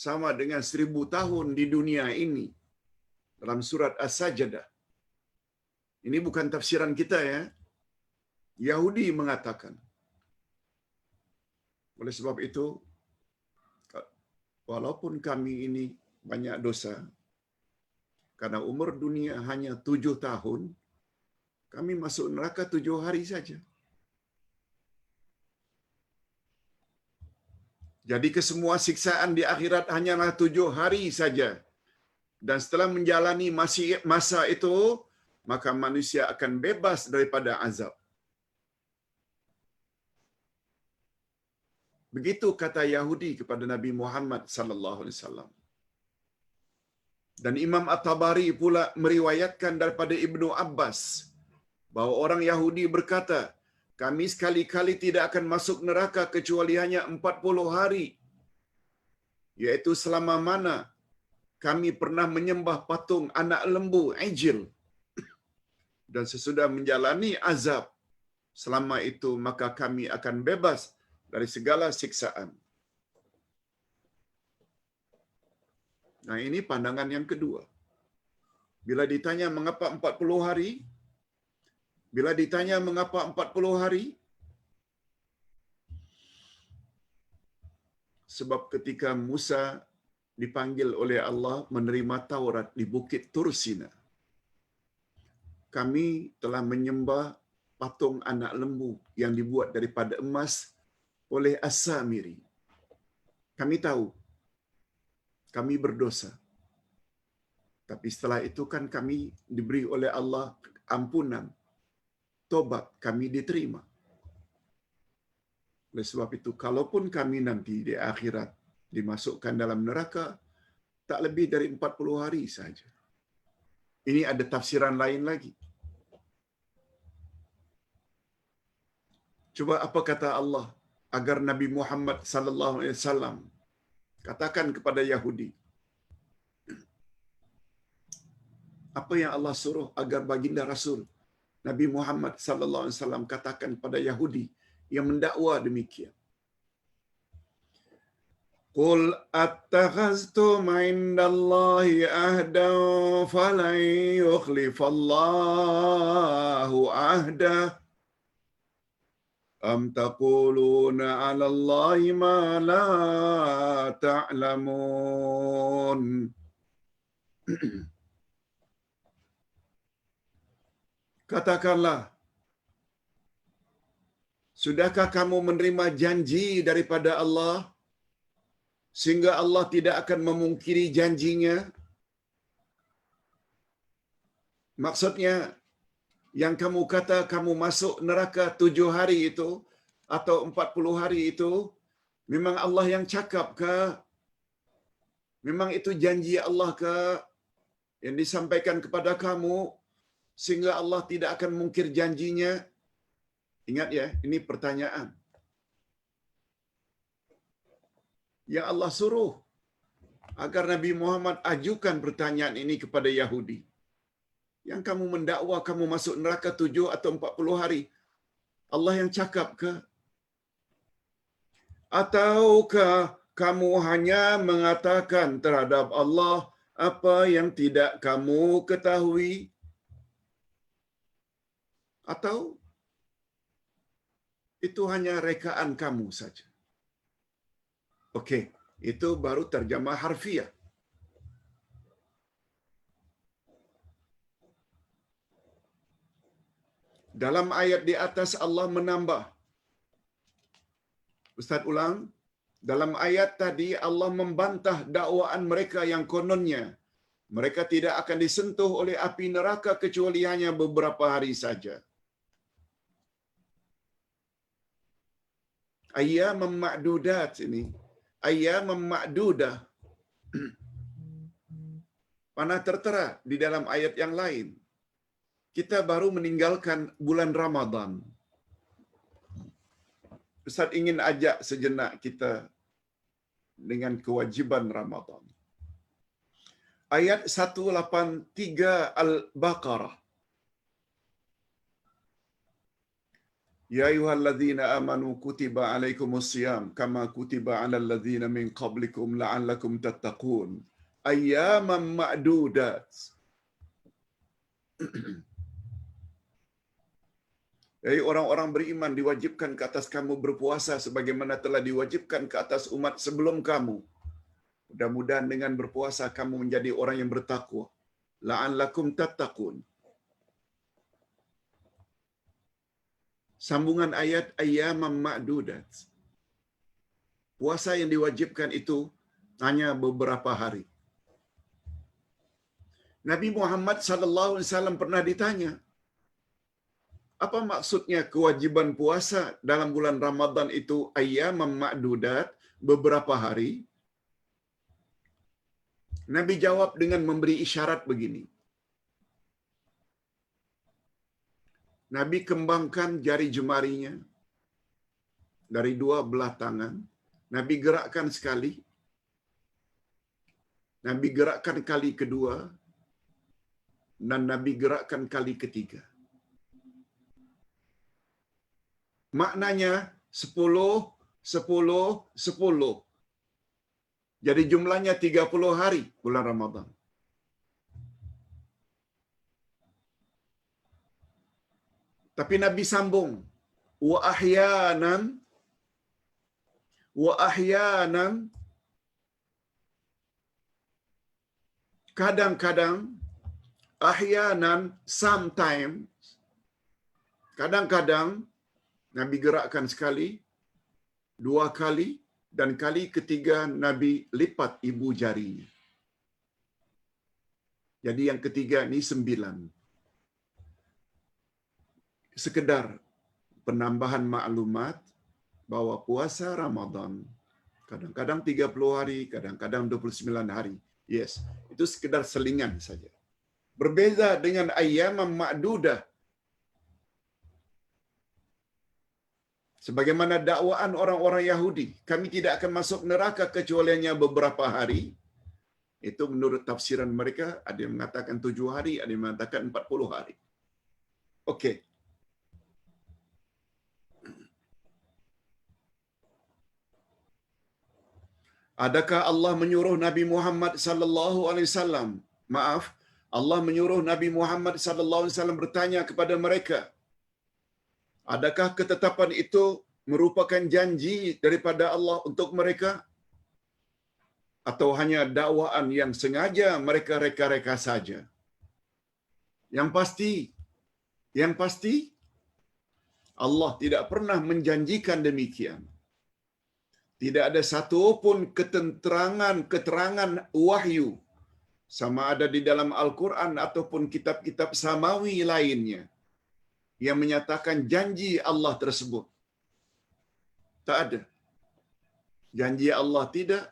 sama dengan 1000 tahun di dunia ini. Dalam surat As-Sajdah. Ini bukan tafsiran kita ya. Yahudi mengatakan. Oleh sebab itu, walaupun kami ini banyak dosa, karena umur dunia hanya 7 tahun, kami masuk neraka 7 hari saja. Jadi kesemua siksaan di akhirat hanyalah 7 hari saja. Dan setelah menjalani masa itu, maka manusia akan bebas daripada azab. Begitu kata Yahudi kepada Nabi Muhammad sallallahu alaihi wasallam. Dan Imam At-Tabari pula meriwayatkan daripada Ibnu Abbas bahawa orang Yahudi berkata, kami sekali-kali tidak akan masuk neraka kecuali hanya 40 hari. Iaitu selama mana kami pernah menyembah patung anak lembu, Ijil. Dan sesudah menjalani azab selama itu, maka kami akan bebas dari segala siksaan. Nah, ini pandangan yang kedua. Bila ditanya mengapa 40 hari? Bila ditanya mengapa 40 hari? Sebab ketika Musa dipanggil oleh Allah menerima Taurat di Bukit Tur Sina, kami telah menyembah patung anak lembu yang dibuat daripada emas oleh As-Samiri. Kami tahu kami berdosa. Tapi setelah itu kan kami diberi oleh Allah ampunan. Tobat kami diterima. Oleh sebab itu, kalaupun kami nanti di akhirat dimasukkan dalam neraka, tak lebih dari 40 hari saja. Ini ada tafsiran lain lagi. Coba apa kata Allah agar Nabi Muhammad sallallahu alaihi wasallam katakan kepada Yahudi. Apa yang Allah suruh agar baginda Rasul Nabi Muhammad sallallahu alaihi wasallam katakan pada Yahudi yang mendakwa demikian. Qul attakhaztum indallahi ahdan falan yukhlifallahu ahdah am taquluna 'ala Allahi ma la ta'lamun. Katakanlah, sudahkah kamu menerima janji daripada Allah sehingga Allah tidak akan memungkiri janjinya? Maksudnya, yang kamu kata kamu masuk neraka 7 hari itu atau 40 hari itu, memang Allah yang cakap ke? Memang itu janji Allah ke yang disampaikan kepada kamu sehingga Allah tidak akan mungkir janjinya? Ingat ya, ini pertanyaan yang Allah suruh agar Nabi Muhammad ajukan pertanyaan ini kepada Yahudi. Yang kamu mendakwa kamu masuk neraka 7 atau 40 hari, Allah yang cakap ke? Ataukah kamu hanya mengatakan terhadap Allah apa yang tidak kamu ketahui? Atau itu hanya rekaan kamu saja? Okey, itu baru terjemah harfiah. Dalam ayat di atas Allah menambah. Ustaz ulang. Dalam ayat tadi Allah membantah dakwaan mereka yang kononnya mereka tidak akan disentuh oleh api neraka kecuali hanya beberapa hari saja. Ayyamam ma'dudat ini. Ayyamam ma'dudah. Mana tertera di dalam ayat yang lain. Kita baru meninggalkan bulan Ramadan. Ustaz ingin ajak sejenak kita dengan kewajiban Ramadan. Ayat 183 Al-Baqarah. Ya ayyuhalladzina amanu kutiba alaikumusiyam kama kutiba alal ladzina min qablikum la'allakum tattaqun. Ayyaman ma'dudat. Hai orang-orang beriman, diwajibkan ke atas kamu berpuasa sebagaimana telah diwajibkan ke atas umat sebelum kamu. Mudah-mudahan dengan berpuasa kamu menjadi orang yang bertakwa. La'allakum tattaqun. Sambungan ayat ayyaman ma'dudat. Puasa yang diwajibkan itu hanya beberapa hari. Nabi Muhammad sallallahu alaihi wasallam pernah ditanya, apa maksudnya kewajiban puasa dalam bulan Ramadan itu ayyaman ma'dudat, beberapa hari? Nabi jawab dengan memberi isyarat begini. Nabi kembangkan jari jemarinya dari dua belah tangan. Nabi gerakkan sekali. Nabi gerakkan kali kedua. Dan Nabi gerakkan kali ketiga. Maknanya 10, 10, 10. Jadi jumlahnya 30 hari bulan Ramadan. Tapi Nabi sambung, wa ahyanan kadang-kadang, ahyanan sometimes, kadang-kadang Nabi gerakkan sekali, dua kali, dan kali ketiga Nabi lipat ibu jarinya. Jadi yang ketiga ni 9. Sekedar penambahan maklumat bahwa puasa Ramadan kadang-kadang 30 hari, kadang-kadang 29 hari. Yes, itu sekedar selingan saja. Berbeza dengan ayyamam ma'dudah. Sebagaimana dakwaan orang-orang Yahudi, kami tidak akan masuk neraka kecuali hanya beberapa hari. Itu menurut tafsiran mereka, ada yang mengatakan 7 hari, ada yang mengatakan 40 hari. Okey. Adakah Allah menyuruh Nabi Muhammad sallallahu alaihi wasallam? Maaf, Allah menyuruh Nabi Muhammad sallallahu alaihi wasallam bertanya kepada mereka, adakah ketetapan itu merupakan janji daripada Allah untuk mereka atau hanya dakwaan yang sengaja mereka reka-reka saja? Yang pasti Allah tidak pernah menjanjikan demikian. Tidak ada satu pun keterangan wahyu sama ada di dalam Al-Quran ataupun kitab-kitab samawi lainnya yang menyatakan janji Allah tersebut. Tak ada. Janji Allah tidak.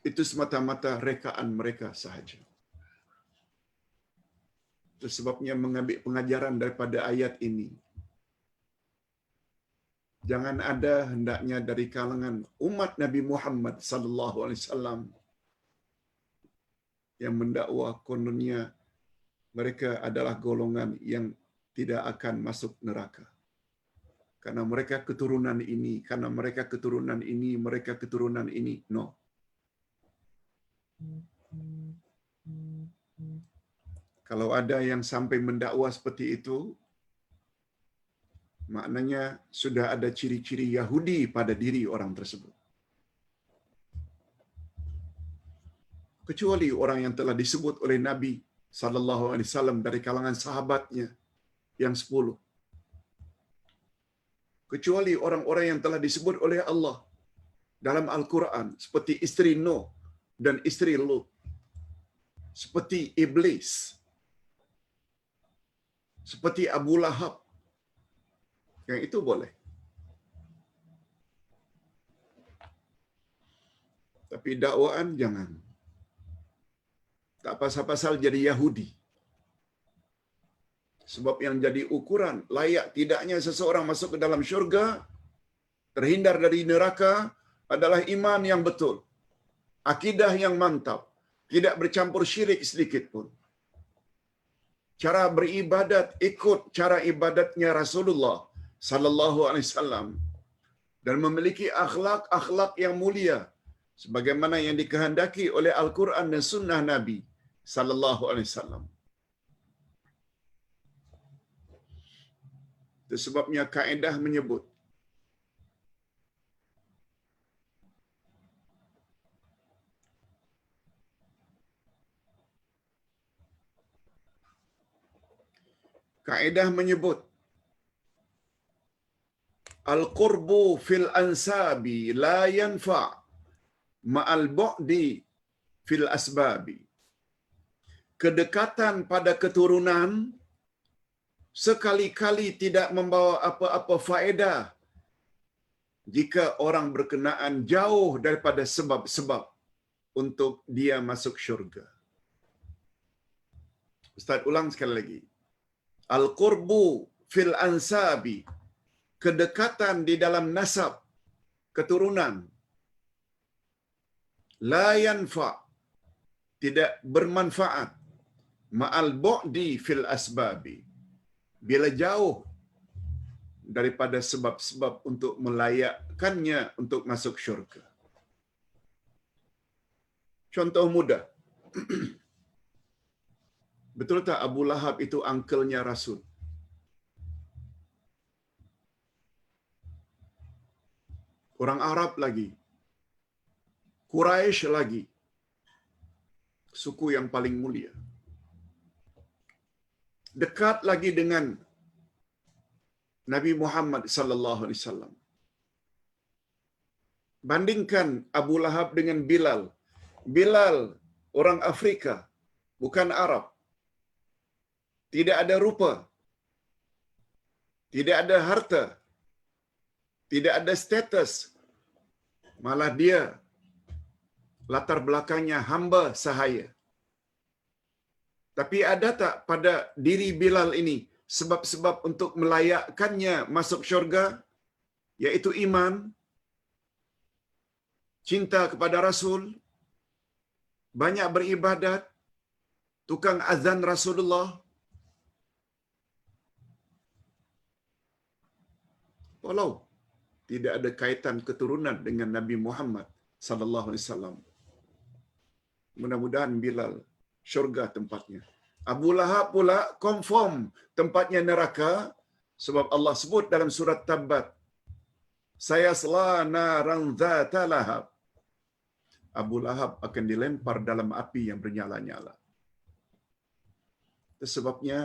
Itu semata-mata rekaan mereka sahaja. Itu sebabnya mengambil pengajaran daripada ayat ini. Jangan ada hendaknya dari kalangan umat Nabi Muhammad sallallahu alaihi wasallam yang mendakwa kononnya mereka adalah golongan yang tidak akan masuk neraka. Karena mereka keturunan ini, karena mereka keturunan ini, mereka keturunan ini. No. Kalau ada yang sampai mendakwa seperti itu, maknanya sudah ada ciri-ciri Yahudi pada diri orang tersebut. Kecuali orang yang telah disebut oleh Nabi sallallahu alaihi wasallam dari kalangan sahabatnya yang 10. Kecuali orang-orang yang telah disebut oleh Allah dalam Al-Quran seperti isteri Nuh dan isteri Lut, seperti iblis, seperti Abu Lahab. Yang itu boleh. Tapi dakwaan jangan. Tak pasal-pasal jadi Yahudi. Sebab yang jadi ukuran layak tidaknya seseorang masuk ke dalam syurga, terhindar dari neraka, adalah iman yang betul, akidah yang mantap, tidak bercampur syirik sedikit pun. Cara beribadat ikut cara ibadatnya Rasulullah sallallahu alaihi wasallam dan memiliki akhlak yang mulia sebagaimana yang dikehendaki oleh Al-Quran dan sunnah Nabi sallallahu alaihi wasallam. Itu sebabnya kaedah menyebut al-qurbu fil ansabi la yanfa' ma'al bu'di fil asbabi. Kedekatan pada keturunan sekali-kali tidak membawa apa-apa faedah jika orang berkenaan jauh daripada sebab-sebab untuk dia masuk syurga. Ustaz ulang sekali lagi. Al-qurbu fil ansabi, kedekatan di dalam nasab, keturunan, la yanfa', tidak bermanfaat, ma'al bu'di fil asbabi, bila jauh daripada sebab-sebab untuk melayakkannya untuk masuk syurga. Contoh mudah. Betul tak Abu Lahab itu uncle-nya Rasul? Orang Arab lagi. Quraisy lagi. Suku yang paling mulia. Dekat lagi dengan Nabi Muhammad sallallahu alaihi wasallam. Bandingkan Abu Lahab dengan Bilal. Bilal orang Afrika, bukan Arab. Tidak ada rupa. Tidak ada harta. Tidak ada status. Malah dia latar belakangnya hamba sahaya. Tapi ada tak pada diri Bilal ini sebab-sebab untuk melayakkannya masuk syurga? Yaitu iman, cinta kepada Rasul, banyak beribadat, tukang azan Rasulullah. walau tidak ada kaitan keturunan dengan Nabi Muhammad sallallahu alaihi wasallam. Mudah-mudahan Bilal syurga tempatnya. Abu Lahab pula confirm tempatnya neraka sebab Allah sebut dalam surat Tabbat, sayasla naran dzata lahab. Abu Lahab akan dilempar dalam api yang bernyala-nyala. Itu sebabnya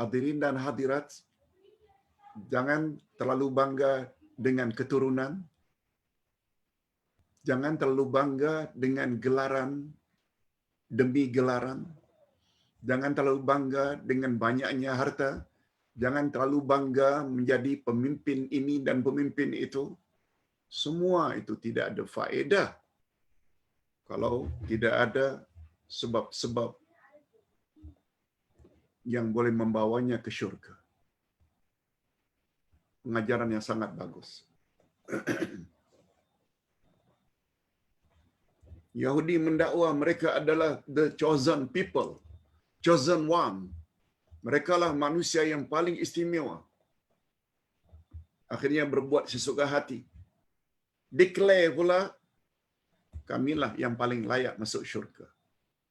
hadirin dan hadirat, jangan terlalu bangga dengan keturunan. Jangan terlalu bangga dengan gelaran demi gelaran. Jangan terlalu bangga dengan banyaknya harta. Jangan terlalu bangga menjadi pemimpin ini dan pemimpin itu. Semua itu tidak ada faedah kalau tidak ada sebab-sebab yang boleh membawanya ke syurga. Pengajaran yang sangat bagus. Yahudi mendakwa mereka adalah the chosen people, chosen one. Mereka lah manusia yang paling istimewa. Akhirnya berbuat sesuka hati. Declare pula, kamilah yang paling layak masuk syurga.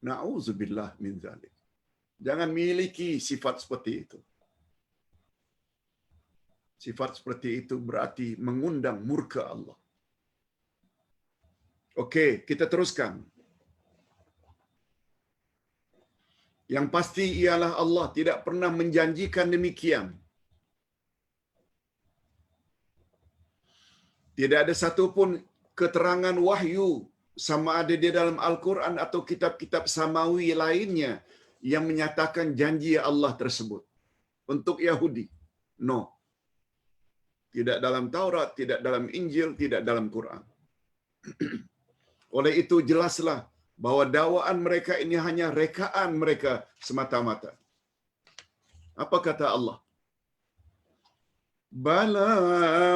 Na'udzubillah min zalik. Jangan miliki sifat seperti itu. Sifat seperti itu berarti mengundang murka Allah. Okey, kita teruskan. Yang pasti ialah Allah tidak pernah menjanjikan demikian. Tidak ada satu pun keterangan wahyu sama ada di dalam Al-Quran atau kitab-kitab samawi lainnya yang menyatakan janji Allah tersebut. Untuk Yahudi, no. Tidak dalam Taurat, tidak dalam Injil, tidak dalam Quran. Oleh itu jelaslah bahwa dakwaan mereka ini hanya rekaan mereka semata-mata. Apa kata Allah? Bala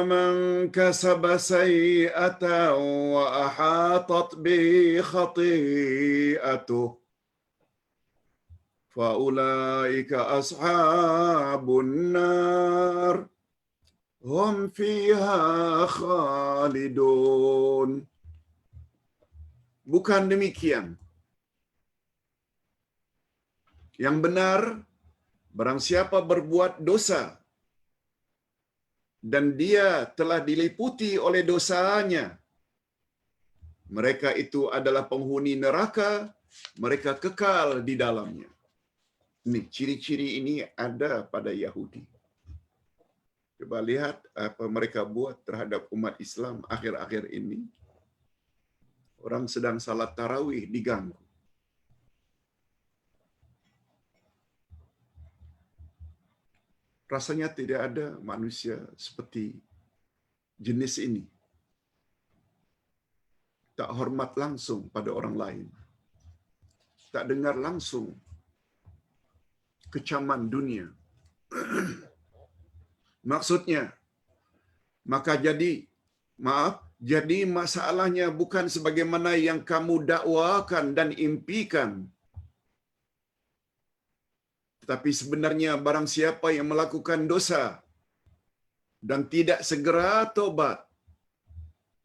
man kasaba sayi'atan wa ahatat bi khati'atuh fa ulaika ashabun nar hum fiha khalidun. Bukan demikian. Yang benar, barang siapa berbuat dosa dan dia telah diliputi oleh dosanya, mereka itu adalah penghuni neraka, mereka kekal di dalamnya. Ini ciri-ciri ini ada pada Yahudi. Coba lihat apa mereka buat terhadap umat Islam akhir-akhir ini. Orang sedang salat tarawih diganggu. Rasanya tidak ada manusia seperti jenis ini. Tak hormat langsung pada orang lain. Tak dengar langsung kecaman dunia. Maksudnya, maka jadi masalahnya bukan sebagaimana yang kamu dakwakan dan impikan. Tetapi sebenarnya barang siapa yang melakukan dosa dan tidak segera tobat,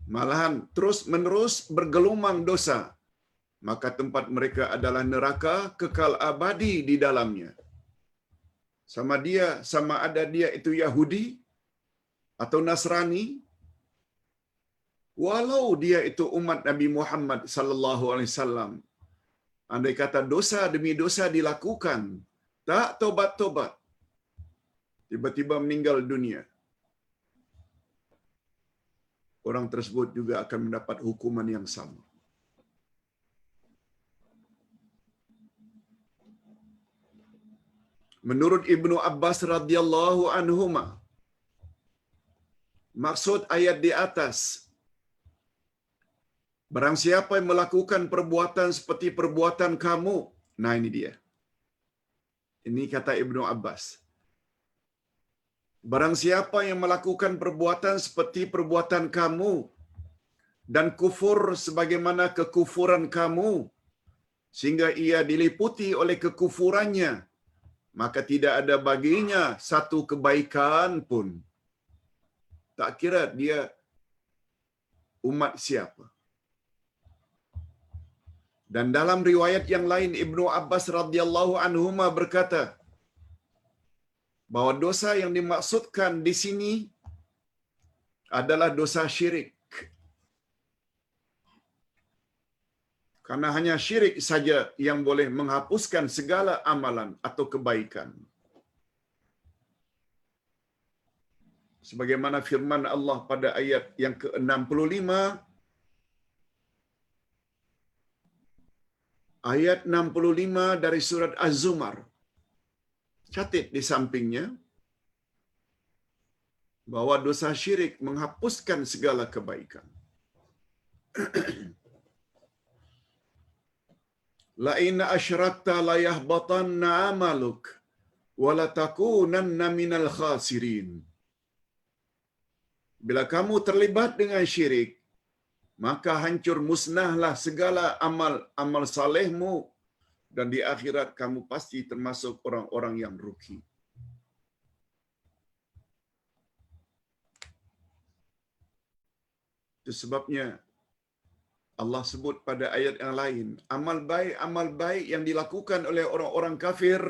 malahan terus-menerus bergelumang dosa, maka tempat mereka adalah neraka kekal abadi di dalamnya. Sama ada dia itu Yahudi atau Nasrani, walau dia itu umat Nabi Muhammad sallallahu alaihi wasallam, andai kata dosa demi dosa dilakukan, tak tobat-tobat, tiba-tiba meninggal dunia, orang tersebut juga akan mendapat hukuman yang sama. Menurut Ibnu Abbas radhiyallahu anhuma, maksud ayat di atas, barang siapa yang melakukan perbuatan seperti perbuatan kamu. Nah ini dia. Ini kata Ibnu Abbas. Barang siapa yang melakukan perbuatan seperti perbuatan kamu dan kufur sebagaimana kekufuran kamu, sehingga ia diliputi oleh kekufurannya, maka tidak ada baginya satu kebaikan pun. tak kira dia umat siapa. Dan dalam riwayat yang lain Ibnu Abbas radhiyallahu anhuma berkata bahwa dosa yang dimaksudkan di sini adalah dosa syirik. Karena hanya syirik saja yang boleh menghapuskan segala amalan atau kebaikan. Sebagaimana firman Allah pada ayat yang ke-65, ayat 65 dari surat Az-Zumar. Catat di sampingnya bahwa dosa syirik menghapuskan segala kebaikan. La in asyrakta la yahbatanna amaluk wa la takunanna minal khasirin. Bila kamu terlibat dengan syirik, maka hancur musnahlah segala amal salehmu dan di akhirat kamu pasti termasuk orang-orang yang rugi. Itu sebabnya Allah sebut pada ayat yang lain, amal baik yang dilakukan oleh orang-orang kafir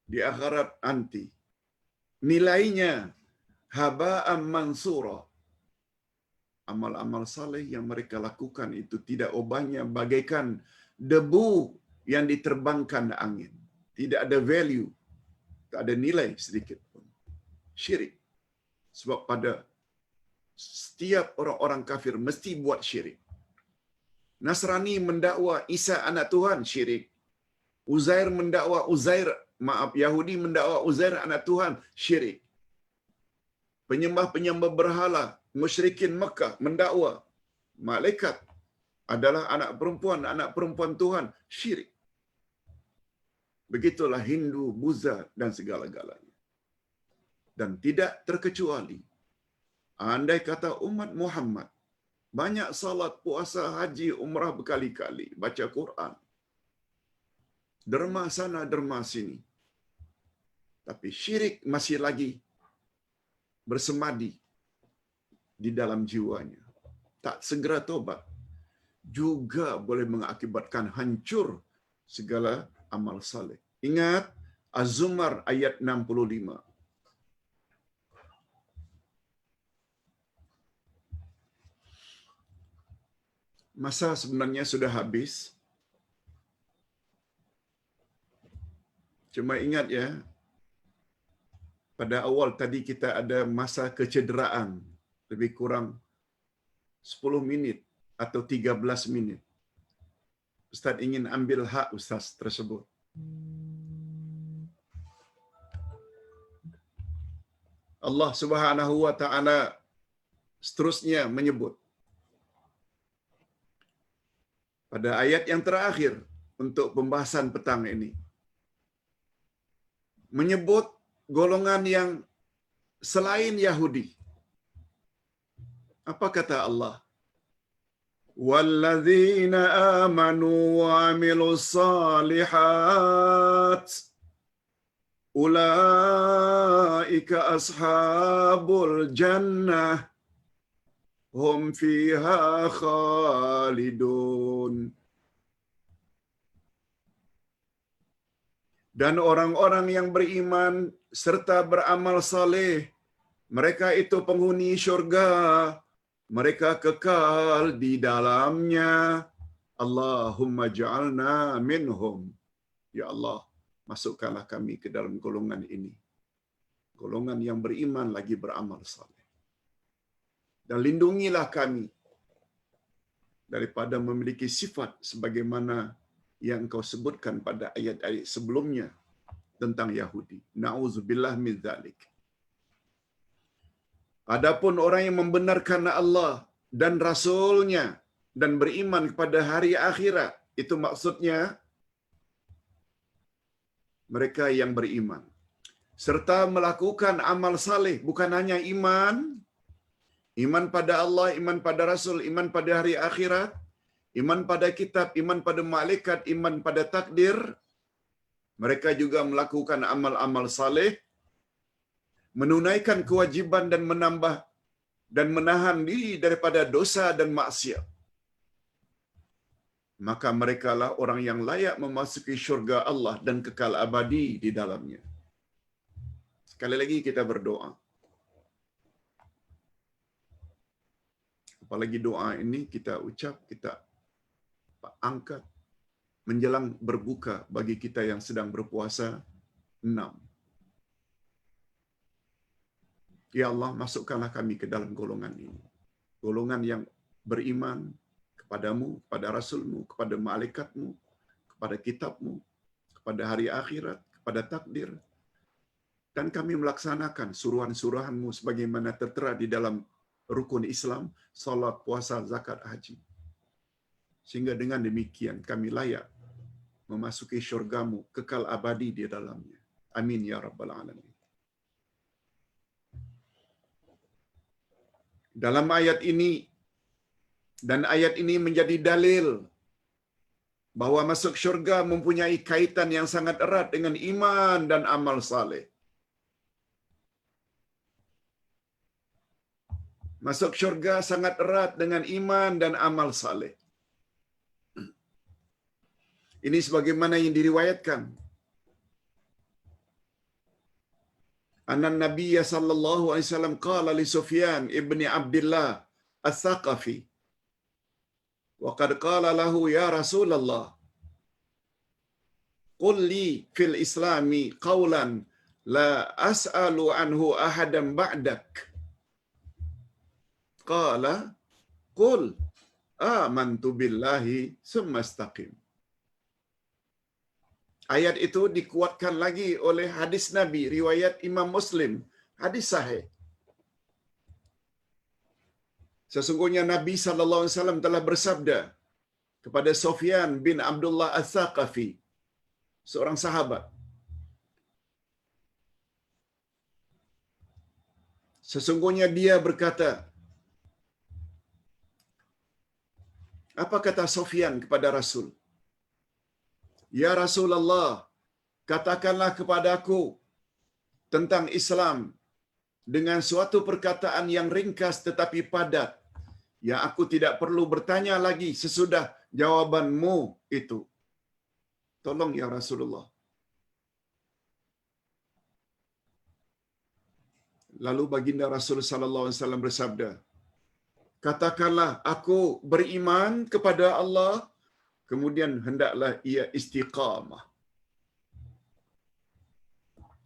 di akhirat nanti, nilainya haba'an mansura. Amal-amal saleh yang mereka lakukan itu tidak ubahnya bagaikan debu yang diterbangkan angin. Tidak ada value, tak ada nilai sedikit pun. Syirik. Sebab pada setiap orang-orang kafir mesti buat syirik. Nasrani mendakwa Isa anak Tuhan, syirik. Yahudi mendakwa Uzair anak Tuhan, syirik. Penyembah-penyembah berhala, musyrikin Mekah mendakwa malaikat adalah anak perempuan Tuhan, syirik. Begitulah Hindu, Buddha dan segala-galanya. Dan tidak terkecuali, andai kata umat Muhammad banyak salat, puasa, haji, umrah berkali-kali, baca Quran, derma sana, derma sini, tapi syirik masih lagi bersemadi di dalam jiwanya, tak segera tobat, juga boleh mengakibatkan hancur segala amal saleh. Ingat Az-Zumar ayat 65. Masa sebenarnya sudah habis. Cuma ingat ya, pada awal tadi kita ada masa kecederaan lebih kurang 10 minit atau 13 minit. Ustaz ingin ambil hak Ustaz tersebut. Allah Subhanahu wa taala seterusnya menyebut pada ayat yang terakhir untuk pembahasan petang ini, menyebut golongan yang selain Yahudi. Apa kata Allah? Walladzina amanu wa amilus salihat ulaika ashabul jannah hum fiha khalidun. Dan orang-orang yang beriman serta beramal saleh, mereka itu penghuni syurga, mereka kekal di dalamnya. Allahumma ja'alna minhum. Ya Allah, masukkanlah kami ke dalam golongan ini. Golongan yang beriman lagi beramal saleh. Dan lindungilah kami daripada memiliki sifat sebagaimana yang kau sebutkan pada ayat-ayat sebelumnya tentang Yahudi. Na'udzubillah min dzalik. Adapun orang yang membenarkan Allah dan Rasul-Nya dan beriman kepada hari akhirat, itu maksudnya mereka yang beriman serta melakukan amal saleh, bukan hanya iman pada Allah, iman pada Rasul, iman pada hari akhirat, iman pada kitab, iman pada malaikat, iman pada takdir. Mereka juga melakukan amal-amal saleh menunaikan kewajiban dan menambah dan menahan diri daripada dosa dan maksiat, maka merekalah orang yang layak memasuki syurga Allah dan kekal abadi di dalamnya. Sekali lagi kita berdoa. Apalagi doa ini kita ucap, kita angkat menjelang berbuka bagi kita yang sedang berpuasa 6. Ya Allah, masukkanlah kami ke dalam golongan ini. Golongan yang beriman kepadamu, kepada Rasulmu, kepada malaikatmu, kepada kitabmu, kepada hari akhirat, kepada takdir. Dan kami melaksanakan suruhan-suruhanmu sebagaimana tertera di dalam rukun Islam, salat, puasa, zakat, haji. Sehingga dengan demikian kami layak memasuki syurgamu, kekal abadi di dalamnya. Amin ya rabbal alamin. Dalam ayat ini, dan ayat ini menjadi dalil bahwa masuk syurga mempunyai kaitan yang sangat erat dengan iman dan amal saleh. Masuk syurga sangat erat dengan iman dan amal saleh. Ini sebagaimana yang diriwayatkan. Anna Nabiy sallallahu alaihi wasallam qala li Sufyan ibni Abdullah Ats-Tsaqafi, wa qad qala lahu ya Rasulullah, qul li fil islami qawlan la as'alu anhu ahadan ba'dak. Qala qul amantu billahi tsumma istaqim. Ayat itu dikuatkan lagi oleh hadis Nabi, riwayat Imam Muslim, hadis sahih. Sesungguhnya Nabi sallallahu alaihi wasallam telah bersabda kepada Sufyan bin Abdullah Ats-Tsaqafi, seorang sahabat. Sesungguhnya dia berkata, apa kata Sufyan kepada Rasul? Ya Rasulullah, katakanlah kepada aku tentang Islam dengan suatu perkataan yang ringkas tetapi padat, yang aku tidak perlu bertanya lagi sesudah jawabanmu itu. Tolong ya Rasulullah. Lalu baginda Rasul sallallahu alaihi wasallam bersabda, katakanlah aku beriman kepada Allah, kemudian hendaklah ia istiqamah.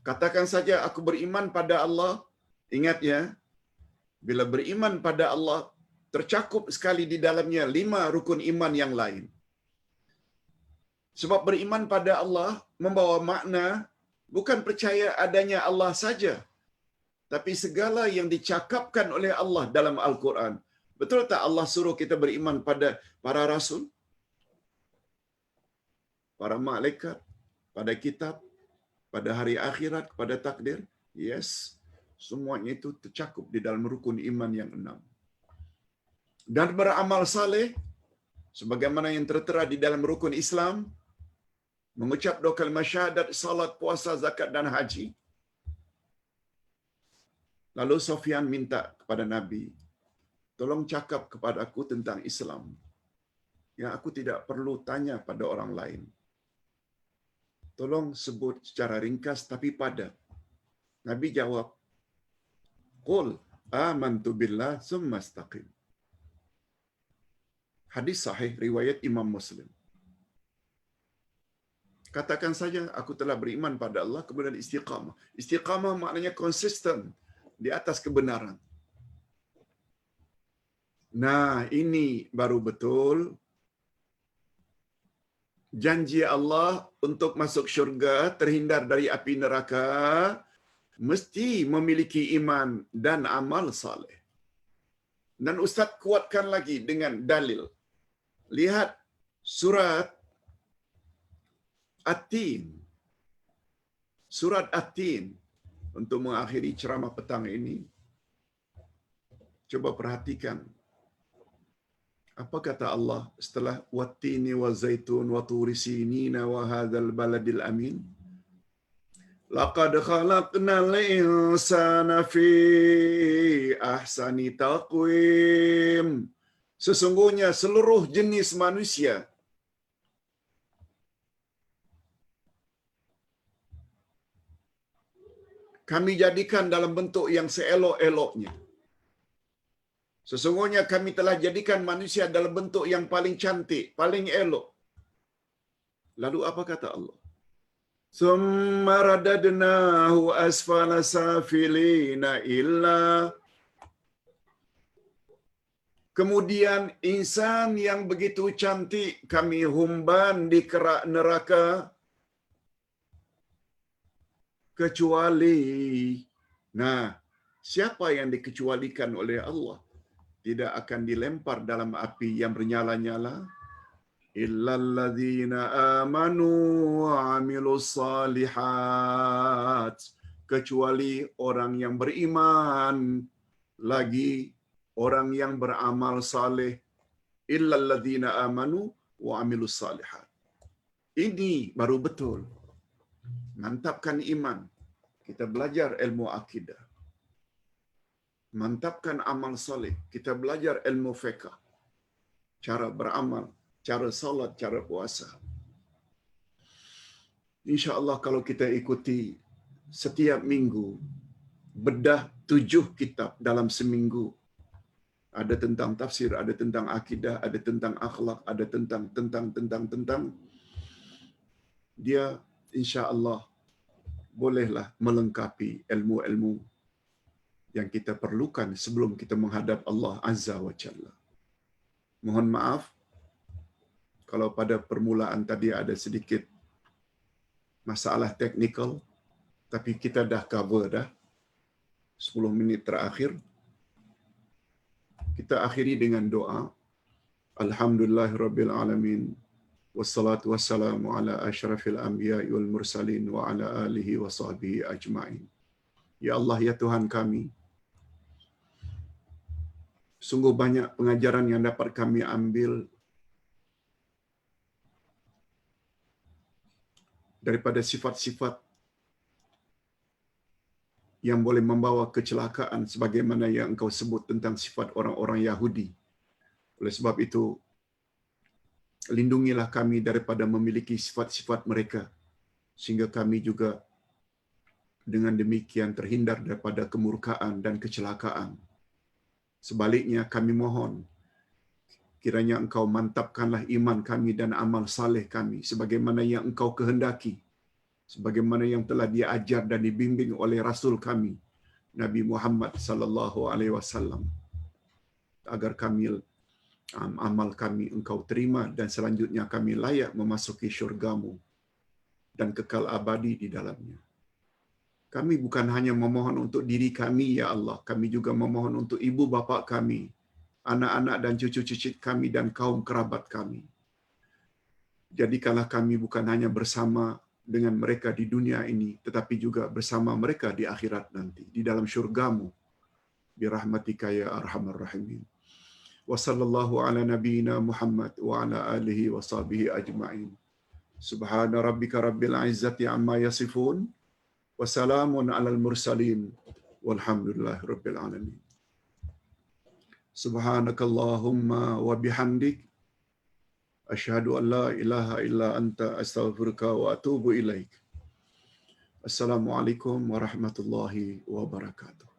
Katakan saja aku beriman pada Allah. Ingat ya, bila beriman pada Allah, tercakup sekali di dalamnya 5 rukun iman yang lain. Sebab beriman pada Allah membawa makna bukan percaya adanya Allah saja, tapi segala yang dicakapkan oleh Allah dalam Al-Quran. Betul tak Allah suruh kita beriman pada para rasul, para malaikat, pada kitab, pada hari akhirat, pada takdir? Yes, semuanya itu tercakup di dalam rukun iman yang 6. Dan beramal saleh, sebagaimana yang tertera di dalam rukun Islam, mengucap 2 kalimah syahadat, salat, puasa, zakat dan haji. Lalu Sufyan minta kepada Nabi, tolong cakap kepada aku tentang Islam, yang aku tidak perlu tanya pada orang lain. Tolong sebut secara ringkas tapi padat. Nabi jawab, qul amantu billah tsumma istaqim. Hadis sahih riwayat Imam Muslim. Katakan saja aku telah beriman pada Allah, kemudian istiqamah. Istiqamah maknanya konsisten di atas kebenaran. Nah, ini baru betul janji Allah untuk masuk syurga, terhindar dari api neraka, mesti memiliki iman dan amal saleh. Dan Ustaz kuatkan lagi dengan dalil. Lihat surat At-Tin. Surat At-Tin. Untuk mengakhiri ceramah petang ini, coba perhatikan apa kata Allah setelah wattini wa zaitun wa turi sinina wa hadzal baladil amin. Laqad khalaqnal insana fi ahsani taqwim. Sesungguhnya seluruh jenis manusia kami jadikan dalam bentuk yang seelok-eloknya. Sesungguhnya kami telah jadikan manusia dalam bentuk yang paling cantik, paling elok. Lalu apa kata Allah? Summa radadnahu asfala safilina illa. Kemudian insan yang begitu cantik kami humban di kerak neraka kecuali. Nah, siapa yang dikecualikan oleh Allah tidak akan dilempar dalam api yang bernyala-nyala? Illalladzina amanu wa amilus salihat. Kecuali orang yang beriman, lagi orang yang beramal saleh. Illalladzina amanu wa amilus salihat. Ini baru betul. Mantapkan iman. Kita belajar ilmu akidah. Mantapkan amal saleh. Kita belajar ilmu fiqh. Cara beramal, cara salat, cara puasa. InsyaAllah kalau kita ikuti setiap minggu, bedah 7 kitab dalam seminggu. Ada tentang tafsir, ada tentang akidah, ada tentang akhlak, ada tentang. Dia insyaAllah bolehlah melengkapi ilmu-ilmu yang kita perlukan sebelum kita menghadap Allah Azza wa Jalla. Mohon maaf kalau pada permulaan tadi ada sedikit masalah teknikal, tapi kita dah cover dah 10 minit terakhir. Kita akhiri dengan doa. Alhamdulillahirabbil alamin. Wassalatu wassalamu ala asyrafil anbiya'i wal mursalin wa ala alihi wa sahbihi ajma'in. Ya Allah, ya Tuhan kami, sungguh banyak pengajaran yang dapat kami ambil daripada sifat-sifat yang boleh membawa kecelakaan sebagaimana yang engkau sebut tentang sifat orang-orang Yahudi. Oleh sebab itu, lindungilah kami daripada memiliki sifat-sifat mereka, sehingga kami juga dengan demikian terhindar daripada kemurkaan dan kecelakaan. Sebaliknya kami mohon, kiranya engkau mantapkanlah iman kami dan amal saleh kami sebagaimana yang engkau kehendaki, sebagaimana yang telah diajar dan dibimbing oleh Rasul kami, Nabi Muhammad sallallahu alaihi wasallam, agar kami amal kami engkau terima dan selanjutnya kami layak memasuki syurgamu dan kekal abadi di dalamnya. Kami bukan hanya memohon untuk diri kami, ya Allah, kami juga memohon untuk ibu bapa kami, anak-anak dan cucu-cucu kami dan kaum kerabat kami. Jadikanlah kami bukan hanya bersama dengan mereka di dunia ini, tetapi juga bersama mereka di akhirat nanti, di dalam syurgamu. Birahmatika ya arhamar rahimin. Wa sallallahu ala nabiyyina Muhammad wa ala alihi wa sahbihi ajma'in. Subhana rabbika rabbil izzati amma yasifun. Wa salamun alal mursalin. Walhamdulillahi rabbil alamin. Subhanakallahumma wa bihamdik. Asyhadu an la ilaha illa anta astaghfiruka wa atubu ilaik. Assalamualaikum warahmatullahi wabarakatuh.